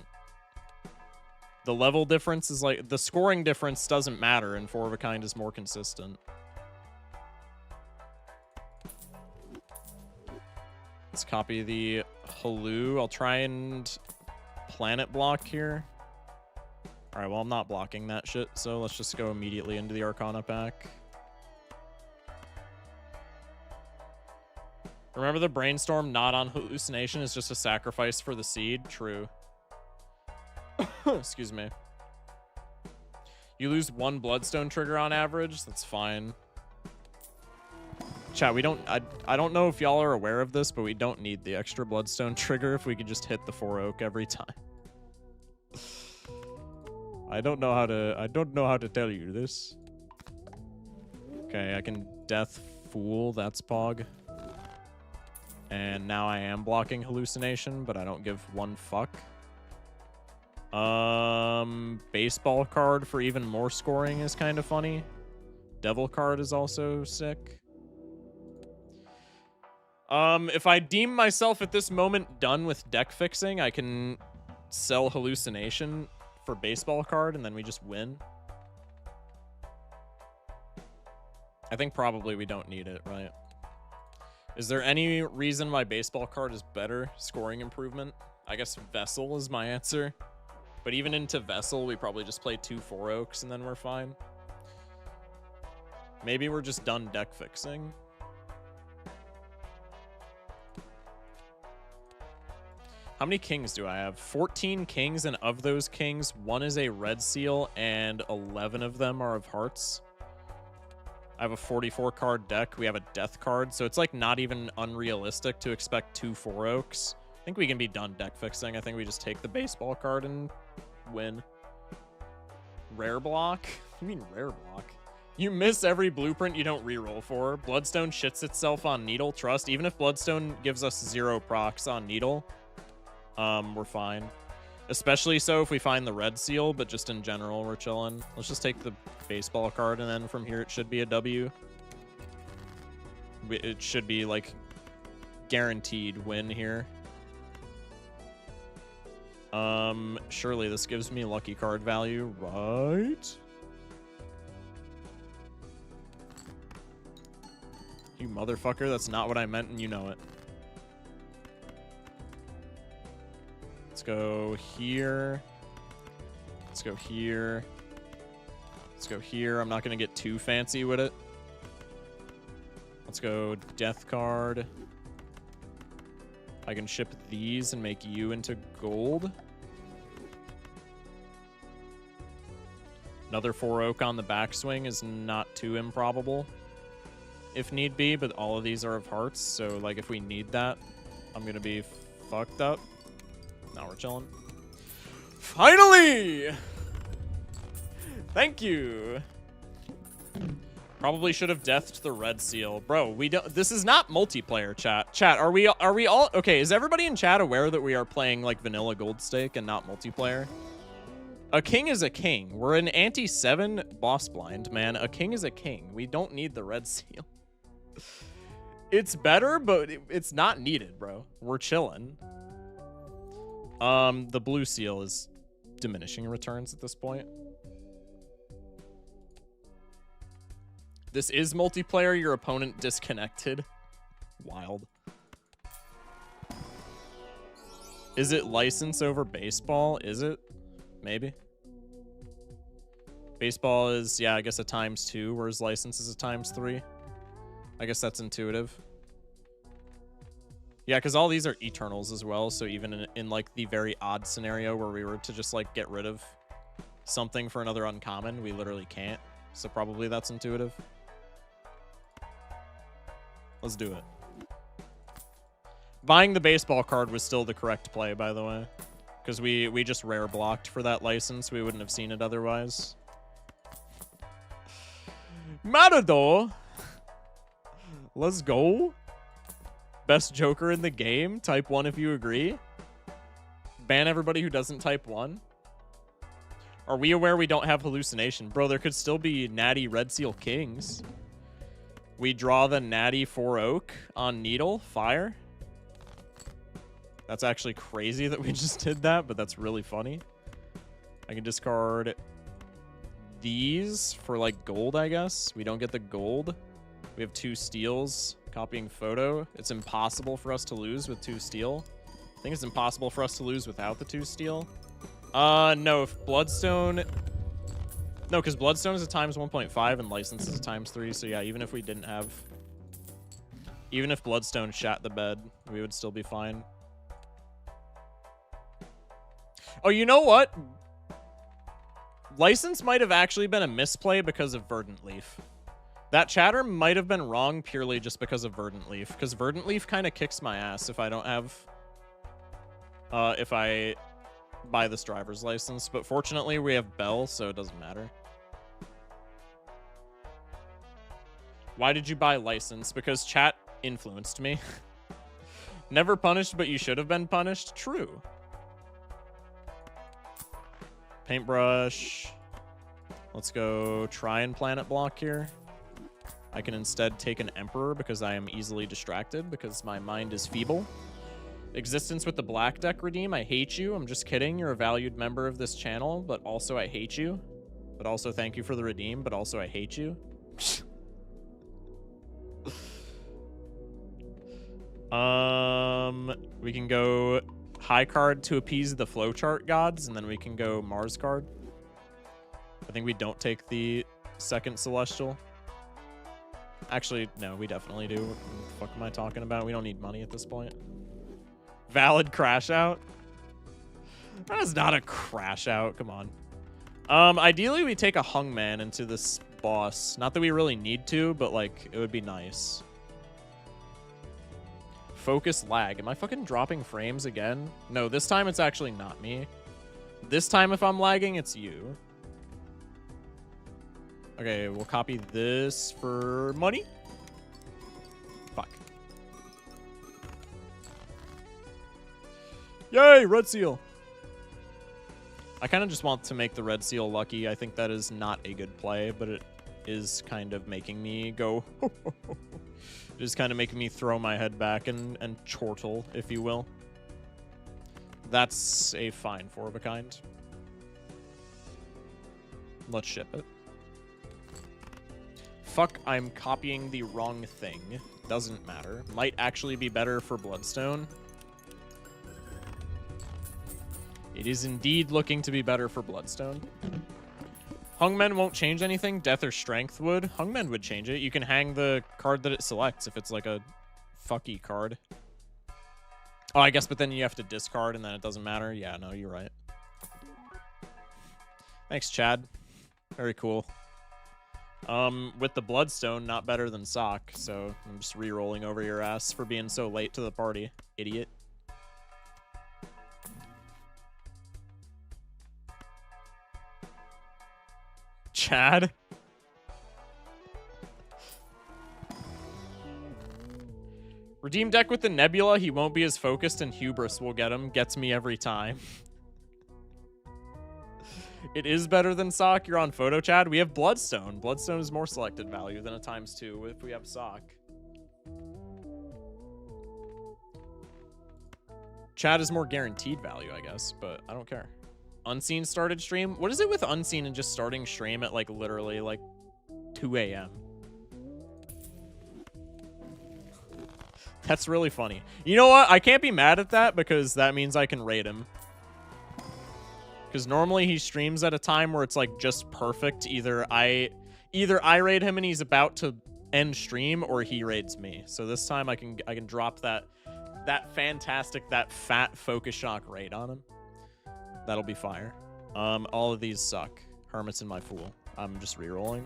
The level difference is like... The scoring difference doesn't matter, and 4 of a kind is more consistent. Let's copy the Halou. I'll try and planet block here. Alright, well, I'm not blocking that shit, so let's just go immediately into the Arcana pack. Remember the brainstorm not on hallucination is just a sacrifice for the seed? True. Excuse me. You lose 1 bloodstone trigger on average? That's fine. Chat, we don't... I don't know if y'all are aware of this, but we don't need the extra bloodstone trigger if we could just hit the 4 oak every time. I don't know how to tell you this. Okay, I can Death Fool. That's Pog. And now I am blocking hallucination, but I don't give 1 fuck. Baseball card for even more scoring is kind of funny. Devil card is also sick. If I deem myself at this moment done with deck fixing, I can sell hallucination for baseball card, and then we just win. I think probably we don't need it, right? Is there any reason why baseball card is better scoring improvement? I guess Vessel is my answer. But even into Vessel, we probably just play 2 4 oaks and then we're fine. Maybe we're just done deck fixing. How many kings do I have? 14 kings, and of those kings, 1 is a red seal, and 11 of them are of hearts. I have a 44 card deck. We have a death card, so it's like not even unrealistic to expect 2 4 oaks. I think we can be done deck fixing. I think we just take the baseball card and win. Rare block? What do you mean rare block? You miss every blueprint you don't reroll for. Bloodstone shits itself on Needle. Trust, even if Bloodstone gives us 0 procs on Needle, we're fine. Especially so if we find the red seal, but just in general, we're chilling. Let's just take the baseball card, and then from here it should be a W. It should be, like, guaranteed win here. Surely this gives me lucky card value, right? You motherfucker, that's not what I meant, and you know it. Let's go here. Let's go here. Let's go here. I'm not going to get too fancy with it. Let's go death card. I can ship these and make you into gold. Another 4 oak on the backswing is not too improbable if need be, but all of these are of hearts, so like if we need that, I'm going to be fucked up. Now we're chilling. Finally! Thank you. Probably should have deathed the red seal. Bro, we don't... This is not multiplayer, chat. Chat, are we all... Okay, is everybody in chat aware that we are playing, like, vanilla gold stake and not multiplayer? A king is a king. We're an anti-7 boss blind, man. A king is a king. We don't need the red seal. It's better, but it's not needed, bro. We're chilling. The blue seal is diminishing returns at this point. This is multiplayer. Your opponent disconnected. Wild. Is it license over baseball? Is it? Maybe. Baseball is, yeah, I guess a ×2, whereas license is a ×3. I guess that's intuitive. Yeah, because all these are Eternals as well, so even in like the very odd scenario where we were to just like get rid of something for another uncommon, we literally can't. so probably that's intuitive. Let's do it. Buying the baseball card was still the correct play, by the way. Because we just rare blocked for that license. We wouldn't have seen it otherwise. Matador! Let's go. Best Joker in the game. Type 1 if you agree. Ban everybody who doesn't type 1. Are we aware we don't have hallucination? Bro, there could still be natty Red Seal Kings. We draw the natty 4 Oak on Needle. Fire. That's actually crazy that we just did that, but that's really funny. I can discard these for, like, gold, I guess. We don't get the gold. We have 2 steals. Copying photo. It's impossible for us to lose with 2 steal. I think it's impossible for us to lose without the 2 steal. No, if Bloodstone... No, because Bloodstone is a times 1.5 and License is a times 3, so yeah, even if we didn't have... Even if Bloodstone shat the bed, we would still be fine. Oh, you know what? License might have actually been a misplay because of Verdant Leaf. That chatter might have been wrong purely just because of Verdant Leaf, because Verdant Leaf kind of kicks my ass if I don't have... if I buy this driver's license, but fortunately we have Bell, so it doesn't matter. Why did you buy license? Because chat influenced me. Never punished, but you should have been punished. True. Paintbrush. Let's go try and planet block here. I can instead take an Emperor because I am easily distracted because my mind is feeble. Existence with the black deck redeem. I hate you. I'm just kidding. You're a valued member of this channel, but also I hate you. But also thank you for the redeem, but also I hate you. We can go high card to appease the flowchart gods, and then we can go Mars card. I think we don't take the second Celestial. Actually, no, we definitely do. What the fuck am I talking about? We don't need money at this point. Valid crash out? That is not a crash out. Come on. Ideally, we take a Hungman into this boss. Not that we really need to, but, like, it would be nice. Focus lag. Am I fucking dropping frames again? No, this time it's actually not me. This time if I'm lagging, it's you. Okay, we'll copy this for money. Fuck. Yay, Red Seal. I kind of just want to make the Red Seal lucky. I think that is not a good play, but it is kind of making me go... It is kind of making me throw my head back and chortle, if you will. That's a fine 4 of a kind. Let's ship it. Fuck, I'm copying the wrong thing. Doesn't matter. Might actually be better for Bloodstone. It is indeed looking to be better for Bloodstone. Hungmen won't change anything. Death or Strength would. Hungmen would change it. You can hang the card that it selects if it's like a fucky card. Oh, I guess, but then you have to discard and then it doesn't matter. Yeah, no, you're right. Thanks, Chad. Very cool. With the Bloodstone, not better than Sock, so I'm just re-rolling over your ass for being so late to the party, idiot. Chad? Redeem deck with the Nebula, he won't be as focused and Hubris will get him. Gets me every time. It is better than Sock. You're on photo, Chad. We have Bloodstone. Bloodstone is more selected value than a ×2 if we have Sock. Chad is more guaranteed value, I guess, but I don't care. Unseen started stream. What is it with Unseen and just starting stream at like literally like 2 a.m.? That's really funny. You know what? I can't be mad at that because that means I can raid him. Because normally he streams at a time where it's like just perfect. Either I raid him and he's about to end stream, or he raids me. So this time I can drop that fat focus shock raid on him. That'll be fire. All of these suck. Hermit's and my Fool. I'm just rerolling.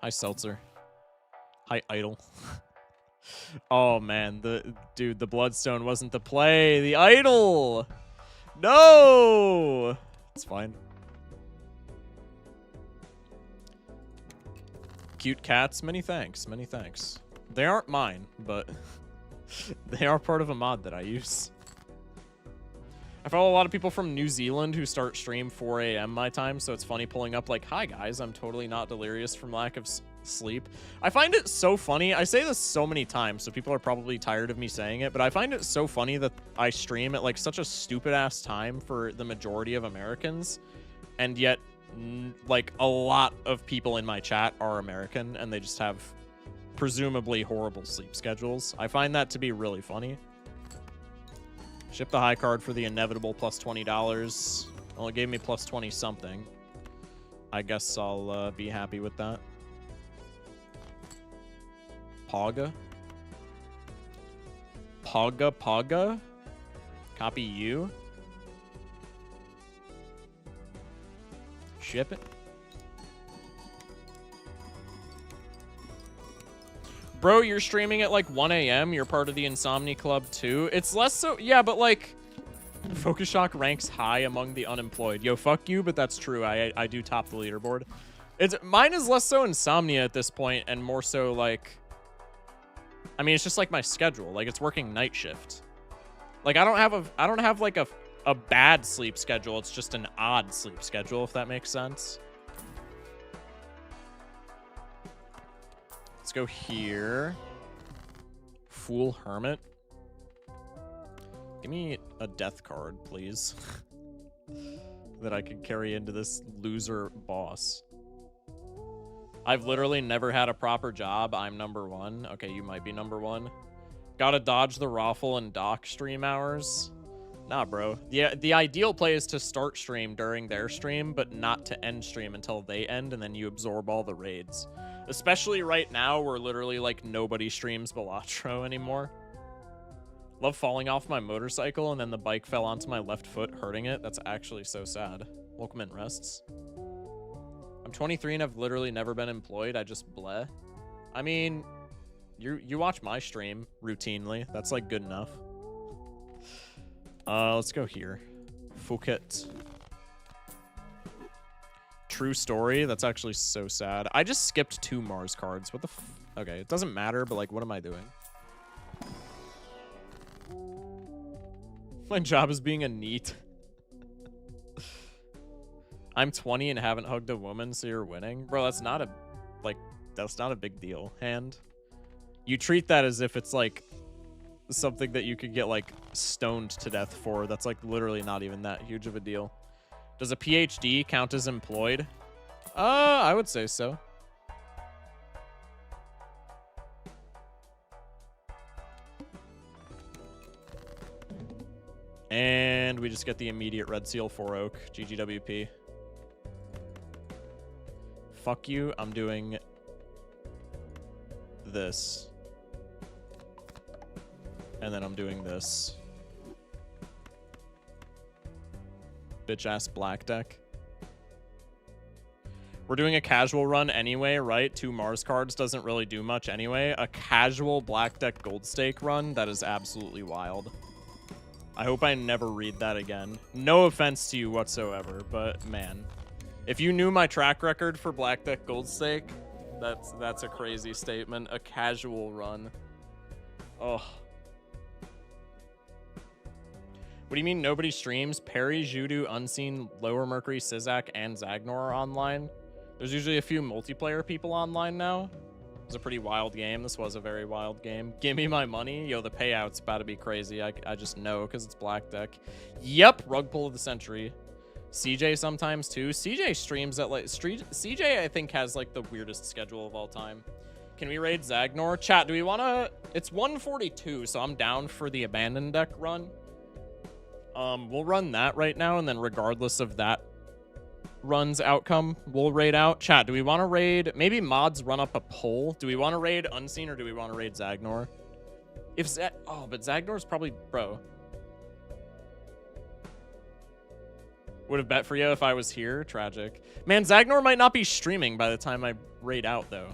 Hi, Seltzer. Hi, Idol. Oh, man. Dude, the Bloodstone wasn't the play. The Idol! No! It's fine. Cute cats. Many thanks. Many thanks. They aren't mine, but they are part of a mod that I use. I follow a lot of people from New Zealand who start stream 4 a.m. my time, so it's funny pulling up like, hi guys, I'm totally not delirious from lack of sleep. I find it so funny. I say this so many times, so people are probably tired of me saying it, but I find it so funny that I stream at like such a stupid ass time for the majority of Americans, and yet like a lot of people in my chat are American and they just have presumably horrible sleep schedules. I find that to be really funny. Ship the high card for the inevitable plus $20. Well, it gave me plus 20 something. I guess I'll be happy with that. Paga. Paga. Copy you. Ship it. Bro, you're streaming at like 1 a.m. You're part of the Insomnia Club too. It's less so, yeah, but like, Focus Shock ranks high among the unemployed. Yo, fuck you, but that's true. I do top the leaderboard. Mine is less so Insomnia at this point, and more so like, I mean, it's just like my schedule. Like, it's working night shift. Like, I don't have like a bad sleep schedule. It's just an odd sleep schedule, if that makes sense. Let's go here. Fool Hermit. Give me a death card, please. That I could carry into this loser boss. I've literally never had a proper job. I'm number one. Okay, you might be number one. Gotta dodge the Raffle and Doc stream hours. Nah, bro. The ideal play is to start stream during their stream, but not to end stream until they end, and then you absorb all the raids. Especially right now, where literally, like, nobody streams Balatro anymore. Love falling off my motorcycle, and then the bike fell onto my left foot, hurting it. That's actually so sad. Welcome in, Rests. I'm 23 and I've literally never been employed. I just bleh. I mean, you watch my stream routinely. That's, like, good enough. Let's go here. Phuket. True story. That's actually so sad. I just skipped 2 Mars cards. What the okay, it doesn't matter, but like, what am I doing? My job is being a NEET. I'm 20 and haven't hugged a woman, so you're winning? Bro, that's not a, like, that's not a big deal, Hand. You treat that as if it's like something that you could get like stoned to death for. That's like literally not even that huge of a deal. Does a PhD count as employed? I would say so. And we just get the immediate red seal 4 oak. GGWP. Fuck you. I'm doing this. And then I'm doing this. Bitch-ass black deck. We're doing a casual run anyway, right? 2 Mars cards doesn't really do much anyway. A casual black deck gold stake run? That is absolutely wild. I hope I never read that again. No offense to you whatsoever, but man. If you knew my track record for black deck gold stake, that's a crazy statement. A casual run. Oh. What do you mean nobody streams? Perry, Judu, Unseen, Lower Mercury, Sizak, and Zagnor are online. There's usually a few multiplayer people online now. It was a pretty wild game. This was a very wild game. Give me my money. Yo, the payout's about to be crazy. I just know because it's black deck. Yep, rug pull of the century. CJ sometimes too. CJ streams at like... CJ, I think, has like the weirdest schedule of all time. Can we raid Zagnor? Chat, do we want to... It's 142, so I'm down for the abandoned deck run. We'll run that right now, and then regardless of that run's outcome, we'll raid out. Chat, do we want to raid... Maybe mods run up a poll. Do we want to raid Unseen, or do we want to raid Zagnor? If Oh, but Zagnor's probably... Bro. Would have bet for you if I was here. Tragic. Man, Zagnor might not be streaming by the time I raid out, though.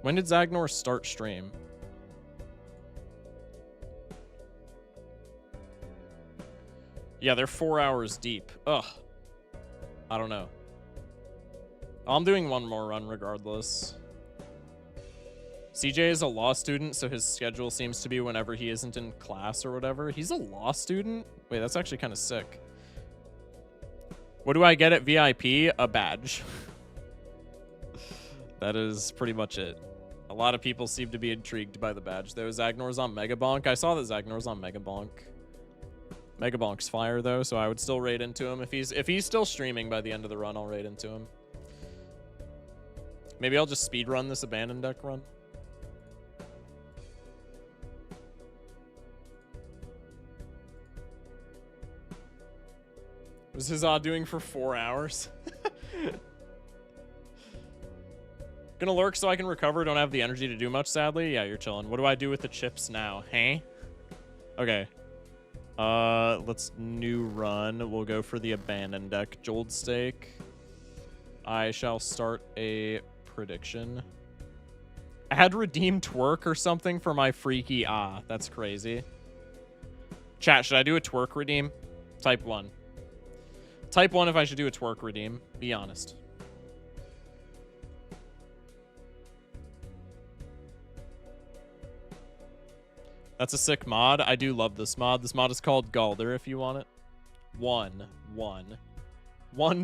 When did Zagnor start stream? Yeah, they're 4 hours deep. Ugh. I don't know. I'm doing one more run regardless. CJ is a law student, so his schedule seems to be whenever he isn't in class or whatever. He's a law student? Wait, that's actually kind of sick. What do I get at VIP? A badge. That is pretty much it. A lot of people seem to be intrigued by the badge, though. Zagnor's on Megabonk. I saw that Zagnor's on Megabonk. Megabonk's fire, though, so I would still raid into him. If he's still streaming by the end of the run, I'll raid into him. Maybe I'll just speedrun this abandoned deck run. Was his doing for 4 hours? Gonna lurk so I can recover. Don't have the energy to do much, sadly. Yeah, you're chilling. What do I do with the chips now? Hey? Okay. Let's new run. We'll go for the abandoned deck. Jold Stake. I shall start a prediction. I had redeemed twerk or something for my freaky that's crazy. Chat, should I do a twerk redeem? Type 1. Type 1 if I should do a twerk redeem. Be honest. That's a sick mod. I do love this mod. This mod is called Galder if you want it. 1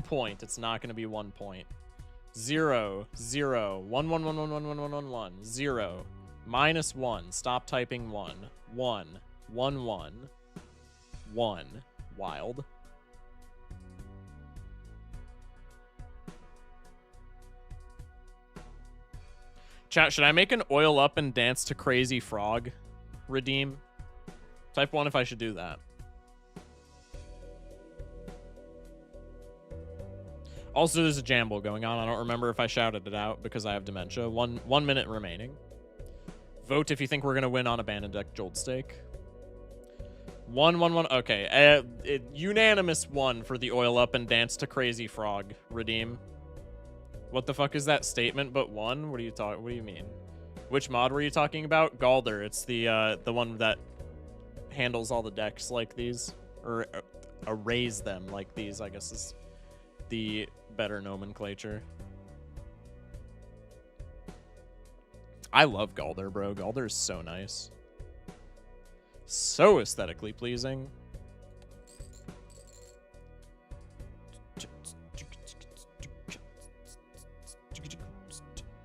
point. It's not going to be 1 point. 0, 0, 1, 1, 1, 1, 1, 1, 1, 1, 1, 0, -1. Stop typing 1. 1, 1, 1, 1. Wild. Chat, should I make an oil up and dance to Crazy Frog redeem? Type 1 if I should do that. Also, there's a jamble going on. I don't remember if I shouted it out because I have dementia. One minute remaining. Vote if you think we're going to win on abandoned deck Jolt Stake. 1, 1, 1. Okay. Unanimous 1 for the oil up and dance to Crazy Frog redeem. What the fuck is that statement but 1? What do you mean? Which mod were you talking about? Galder. It's the one that handles all the decks like these, or arrays them like these, I guess is the better nomenclature. I love Galder, bro. Galder is so nice. So aesthetically pleasing.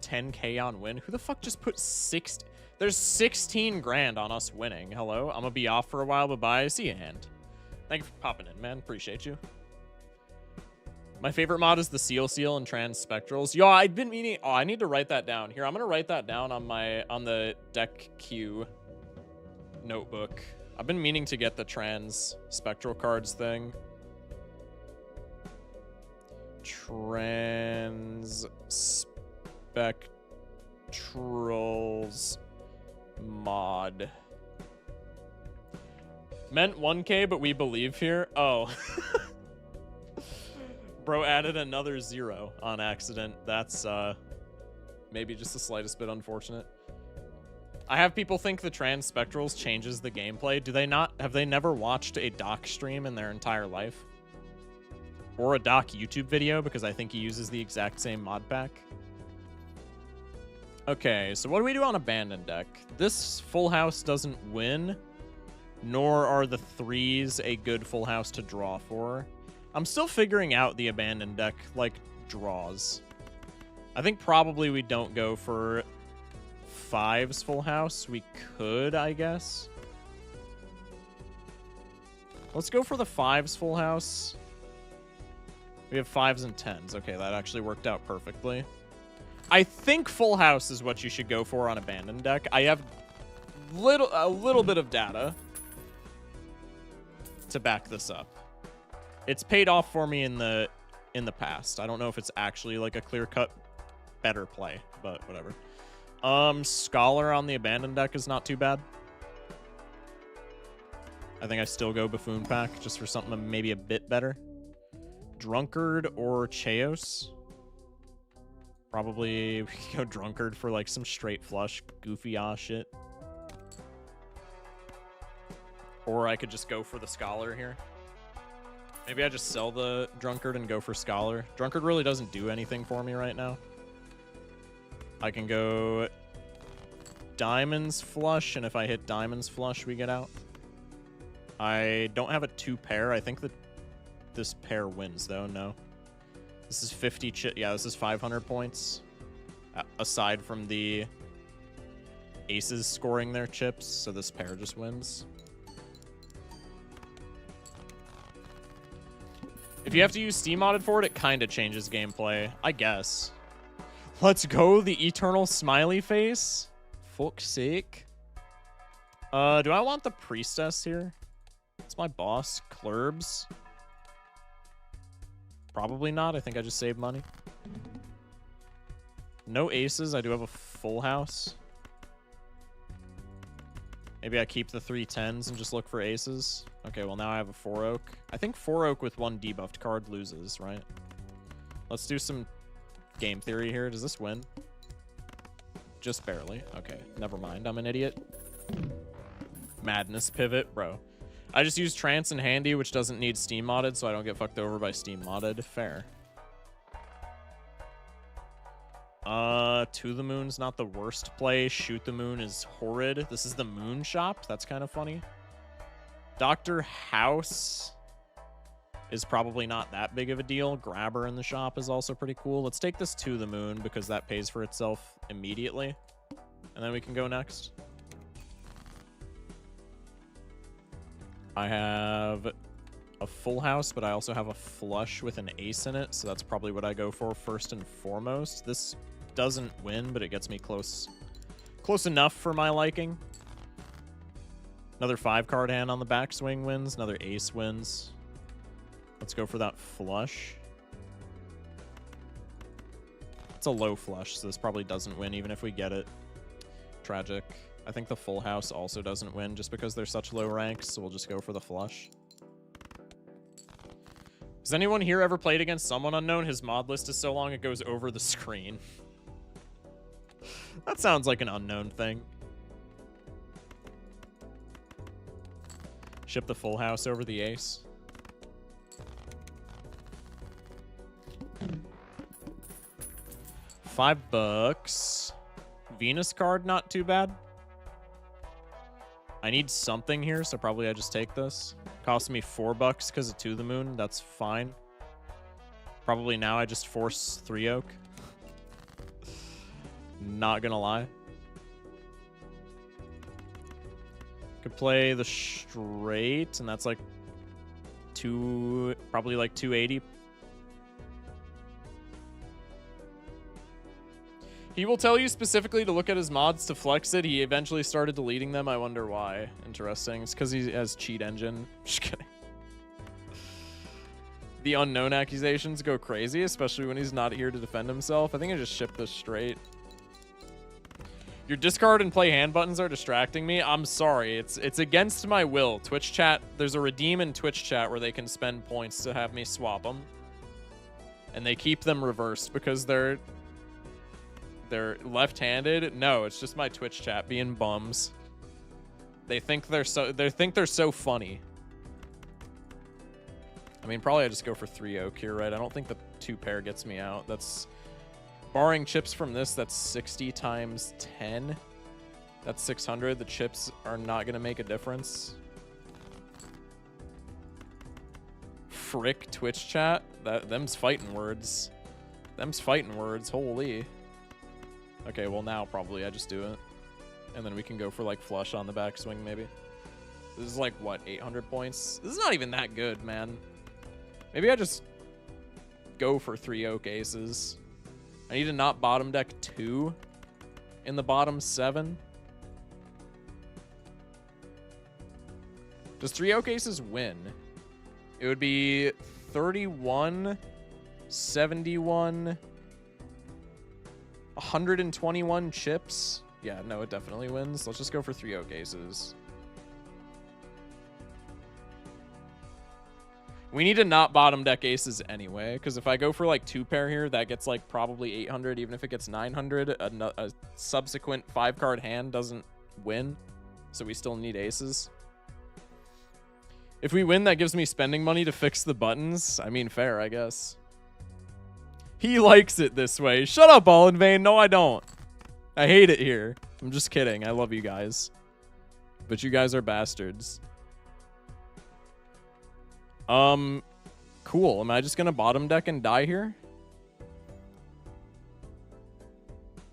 10K on win. Who the fuck just put 60? There's 16 grand on us winning. Hello? I'm gonna be off for a while. Bye-bye. See you, hand. Thank you for popping in, man. Appreciate you. My favorite mod is the Seal and Trans Spectrals. Yo, I've been meaning... Oh, I need to write that down. Here, I'm gonna write that down on the deck queue notebook. I've been meaning to get the Trans Spectral cards thing. Trans Spectrals mod. Meant 1K, but we believe here. Oh. Bro added another 0 on accident. That's maybe just the slightest bit unfortunate. I have people think the Trans Spectrals changes the gameplay. Do they not? Have they never watched a Doc stream in their entire life? Or a Doc YouTube video, because I think he uses the exact same mod pack. Okay, so what do we do on abandoned deck? This full house doesn't win, nor are the 3s a good full house to draw for. I'm still figuring out the abandoned deck, like, draws. I think probably we don't go for 5s full house. We could, I guess. Let's go for the 5s full house. We have 5s and 10s. Okay, that actually worked out perfectly. I think full house is what you should go for on abandoned deck. I have a little bit of data to back this up. It's paid off for me in the past. I don't know if it's actually like a clear-cut better play, but whatever. Scholar on the abandoned deck is not too bad. I think I still go Buffoon Pack just for something maybe a bit better. Drunkard or Chaos? Probably we could go Drunkard for like some straight flush, goofy ass shit. Or I could just go for the Scholar here. Maybe I just sell the Drunkard and go for Scholar. Drunkard really doesn't do anything for me right now. I can go Diamonds flush, and if I hit Diamonds flush, we get out. I don't have a 2 pair. I think that this pair wins, though. No. This is 50 chip. Yeah, this is 500 points. Aside from the aces scoring their chips, so this pair just wins. If you have to use Steam modded for it, it kind of changes gameplay, I guess. Let's go, the eternal smiley face. Fuck's sake. Do I want the priestess here? It's my boss, Clurbs. Probably not. I think I just saved money. No aces. I do have a full house. Maybe I keep the 3 10s and just look for aces. Okay, well now I have a 4 oak. I think 4 oak with 1 debuffed card loses, right? Let's do some game theory here. Does this win? Just barely. Okay, never mind. I'm an idiot. Madness pivot, bro. I just use Trance and Handy, which doesn't need Steam modded, so I don't get fucked over by Steam modded. Fair. To the Moon's not the worst play. Shoot the Moon is horrid. This is the Moon Shop. That's kind of funny. Dr. House is probably not that big of a deal. Grabber in the shop is also pretty cool. Let's take this to the Moon because that pays for itself immediately. And then we can go next. I have a full house, but I also have a flush with an ace in it, so that's probably what I go for first and foremost. This doesn't win, but it gets me close enough for my liking. Another 5-card hand on the backswing wins. Another ace wins. Let's go for that flush. It's a low flush, so this probably doesn't win even if we get it. Tragic. I think the full house also doesn't win just because they're such low ranks, so we'll just go for the flush. Has anyone here ever played against someone unknown? His mod list is so long it goes over the screen. That sounds like an unknown thing. Ship the full house over the ace. $5. Venus card, not too bad. I need something here, so probably I just take this. Cost me $4 because of To the Moon. That's fine. Probably now I just force 3 oak. Not gonna lie. Could play the straight, and that's like probably like 280. He will tell you specifically to look at his mods to flex it. He eventually started deleting them. I wonder why. Interesting. It's because he has cheat engine. Just kidding. The unknown accusations go crazy, especially when he's not here to defend himself. I think I just shipped this straight. Your discard and play hand buttons are distracting me. I'm sorry. It's against my will. Twitch chat. There's a redeem in Twitch chat where they can spend points to have me swap them. And they keep them reversed because they're left-handed. No, it's just my Twitch chat being bums. They think they're so funny. I mean, probably I just go for 3 oak here, right? I don't think the 2 pair gets me out. That's barring chips from this. That's 60 times 10. That's 600. The chips are not gonna make a difference. Frick Twitch chat. Them's fighting words. Them's fighting words. Holy. Okay, well now probably I just do it. And then we can go for like flush on the backswing maybe. This is like, what, 800 points? This is not even that good, man. Maybe I just go for 3 oak aces. I need to not bottom deck 2 in the bottom 7. Does 3 oak aces win? It would be 31, 71... 121 chips. Yeah, no, it definitely wins. Let's just go for 3 oak aces. We need to not bottom deck aces anyway, because if I go for like 2-pair here, that gets like probably 800. Even if it gets 900, a subsequent 5-card hand doesn't win, so we still need aces. If we win, that gives me spending money to fix the buttons. I mean, fair, I guess. He likes it this way. Shut up, All in Vain. No, I don't. I hate it here. I'm just kidding. I love you guys. But you guys are bastards. Cool. Am I just gonna bottom deck and die here?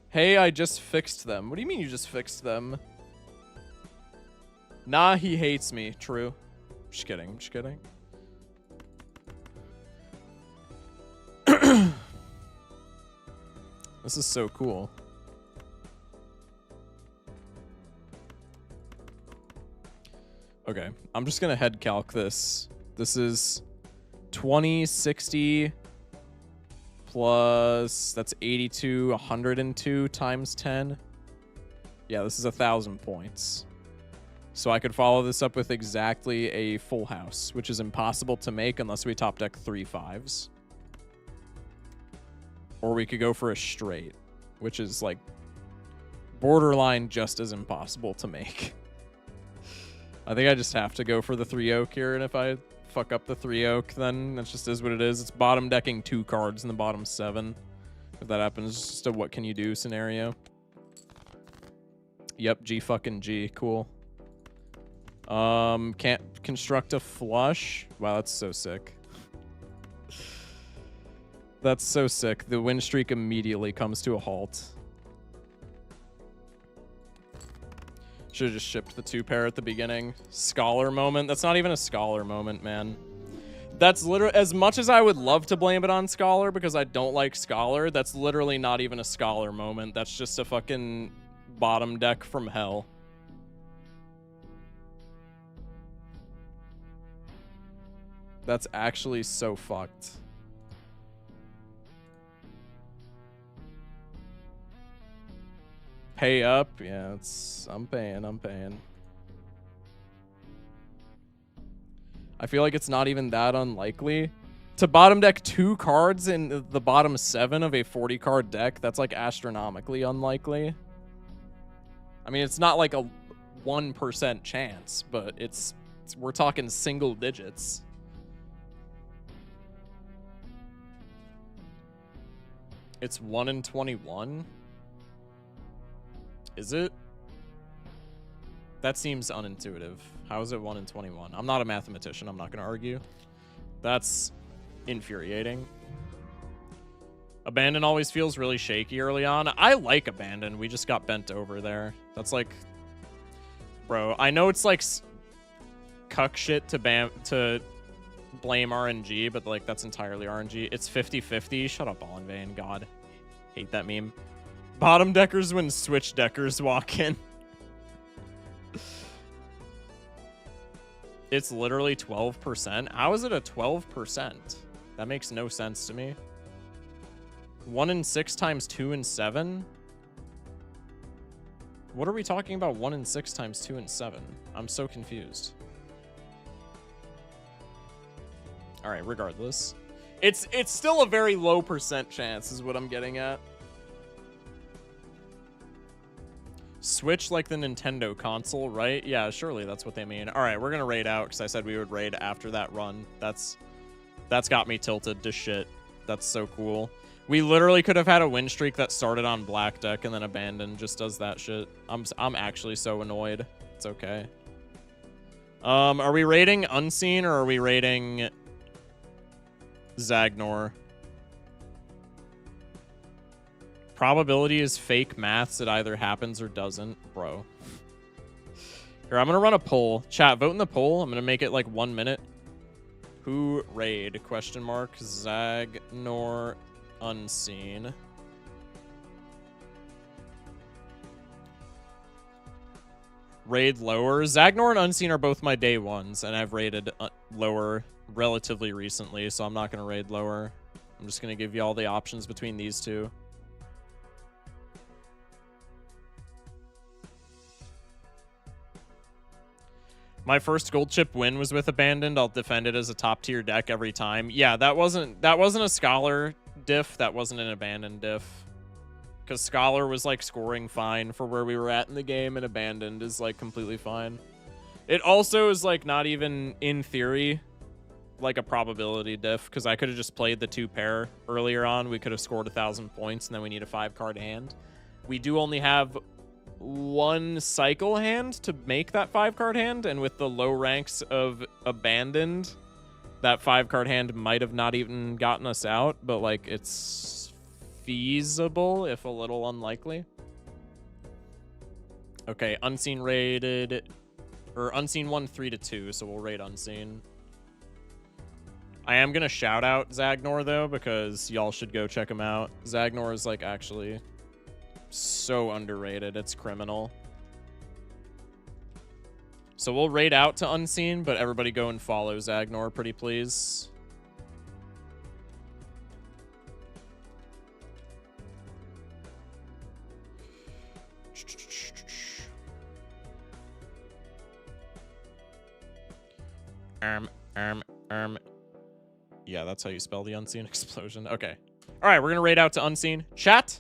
Hey, I just fixed them. What do you mean you just fixed them? Nah, he hates me. True. Just kidding. I'm just kidding. This is so cool. Okay, I'm just gonna head calc this. This is 20, 60 plus, that's 82, 102 times 10. Yeah, this is 1,000 points. So I could follow this up with exactly a full house, which is impossible to make unless we top deck 3 5s. Or we could go for a straight, which is like borderline just as impossible to make. I think I just have to go for the 3 oak here, and if I fuck up the 3 oak, then that just is what it is. It's bottom decking 2 cards in the bottom 7. If that happens, it's just a what can you do scenario. Yep, G fucking G, cool. Can't construct a flush. Wow, that's so sick. That's so sick. The win streak immediately comes to a halt. Should have just shipped the 2-pair at the beginning. Scholar moment. That's not even a scholar moment, man. That's literally, as much as I would love to blame it on Scholar because I don't like Scholar, that's literally not even a Scholar moment. That's just a fucking bottom deck from hell. That's actually so fucked. Pay up? Yeah, I'm paying. I feel like it's not even that unlikely. To bottom deck 2 cards in the bottom 7 of a 40-card deck, that's like astronomically unlikely. I mean, it's not like a 1% chance, but it's we're talking single digits. It's 1 in 21? Is it? That seems unintuitive. How is it 1 in 21? I'm not a mathematician. I'm not going to argue. That's infuriating. Abandon always feels really shaky early on. I like Abandon. We just got bent over there. That's like... Bro, I know it's like cuck shit to blame RNG, but like that's entirely RNG. It's 50-50. Shut up, All in Vain. God. Hate that meme. Bottom deckers when switch deckers walk in. It's literally 12%. How is it a 12%? That makes no sense to me. 1 in 6 times 2 and 7? What are we talking about 1 in 6 times 2 and 7? I'm so confused. All right, regardless. It's still a very low percent chance is what I'm getting at. Switch like the Nintendo console, right? Yeah, surely that's what they mean. All right, we're going to raid out because I said we would raid after that run. That's got me tilted to shit. That's so cool. We literally could have had a win streak that started on black deck and then Abandon just does that shit. I'm actually so annoyed. It's okay. Are we raiding Unseen or are we raiding Zagnor? Probability is fake maths. It either happens or doesn't. Bro. Here, I'm going to run a poll. Chat, vote in the poll. I'm going to make it like 1 minute. Who raid? Question mark. Zagnor Unseen. Raid lower. Zagnor and Unseen are both my day ones, and I've raided lower relatively recently, so I'm not going to raid lower. I'm just going to give you all the options between these two. My first gold chip win was with Abandoned. I'll defend it as a top tier deck every time. Yeah, that wasn't a Scholar diff. That wasn't an Abandoned diff. Because Scholar was like scoring fine for where we were at in the game, and Abandoned is like completely fine. It also is like not even in theory like a probability diff, because I could have just played the 2-pair earlier on. We could have scored 1,000 points, and then we need a 5-card hand. We do only have one cycle hand to make that 5-card hand, and with the low ranks of Abandoned, that 5-card hand might have not even gotten us out, but like it's feasible, if a little unlikely. Okay, Unseen rated, or Unseen won 3-2, so we'll rate Unseen. I am gonna shout out Zagnor though, because y'all should go check him out. Zagnor is like actually so underrated, it's criminal. So we'll raid out to Unseen, but everybody go and follow Zagnor, pretty please. Yeah, that's how you spell the Unseen explosion. Okay. All right, we're going to raid out to Unseen. Chat,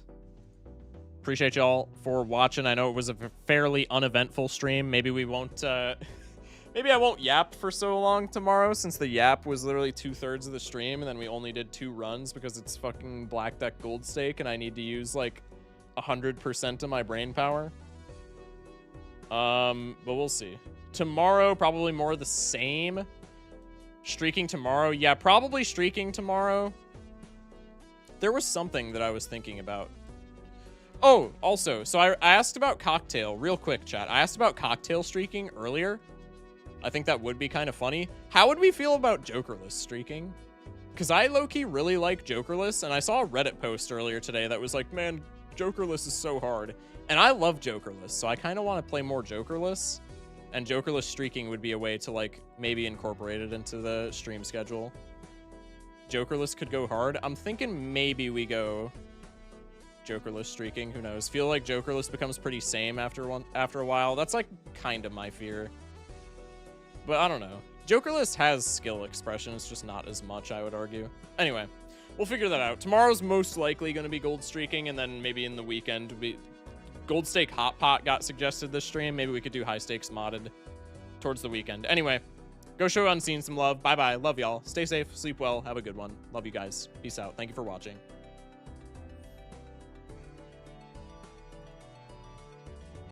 appreciate y'all for watching. I know it was a fairly uneventful stream. Maybe we won't... maybe I won't yap for so long tomorrow, since the yap was literally 2/3 of the stream, and then we only did 2 runs because it's fucking Black Deck Gold Stake, and I need to use, like, 100% of my brain power. But we'll see. Tomorrow, probably more of the same. Streaking tomorrow? Yeah, probably streaking tomorrow. There was something that I was thinking about. Oh, also, so I asked about Cocktail, real quick, chat. I asked about Cocktail streaking earlier. I think that would be kind of funny. How would we feel about Jokerless streaking? Because I low-key really like Jokerless, and I saw a Reddit post earlier today that was like, man, Jokerless is so hard. And I love Jokerless, so I kind of want to play more Jokerless. And Jokerless streaking would be a way to, like, maybe incorporate it into the stream schedule. Jokerless could go hard. I'm thinking maybe we go Jokerless streaking. Who knows? Feel like Jokerless becomes pretty same after a while. That's, like, kind of my fear. But I don't know. Jokerless has skill expression. It's just not as much, I would argue. Anyway, we'll figure that out. Tomorrow's most likely going to be gold streaking, and then maybe in the weekend Gold Stake Hot Pot got suggested this stream. Maybe we could do High Stakes modded towards the weekend. Anyway, go show Unseen some love. Bye-bye. Love y'all. Stay safe. Sleep well. Have a good one. Love you guys. Peace out. Thank you for watching.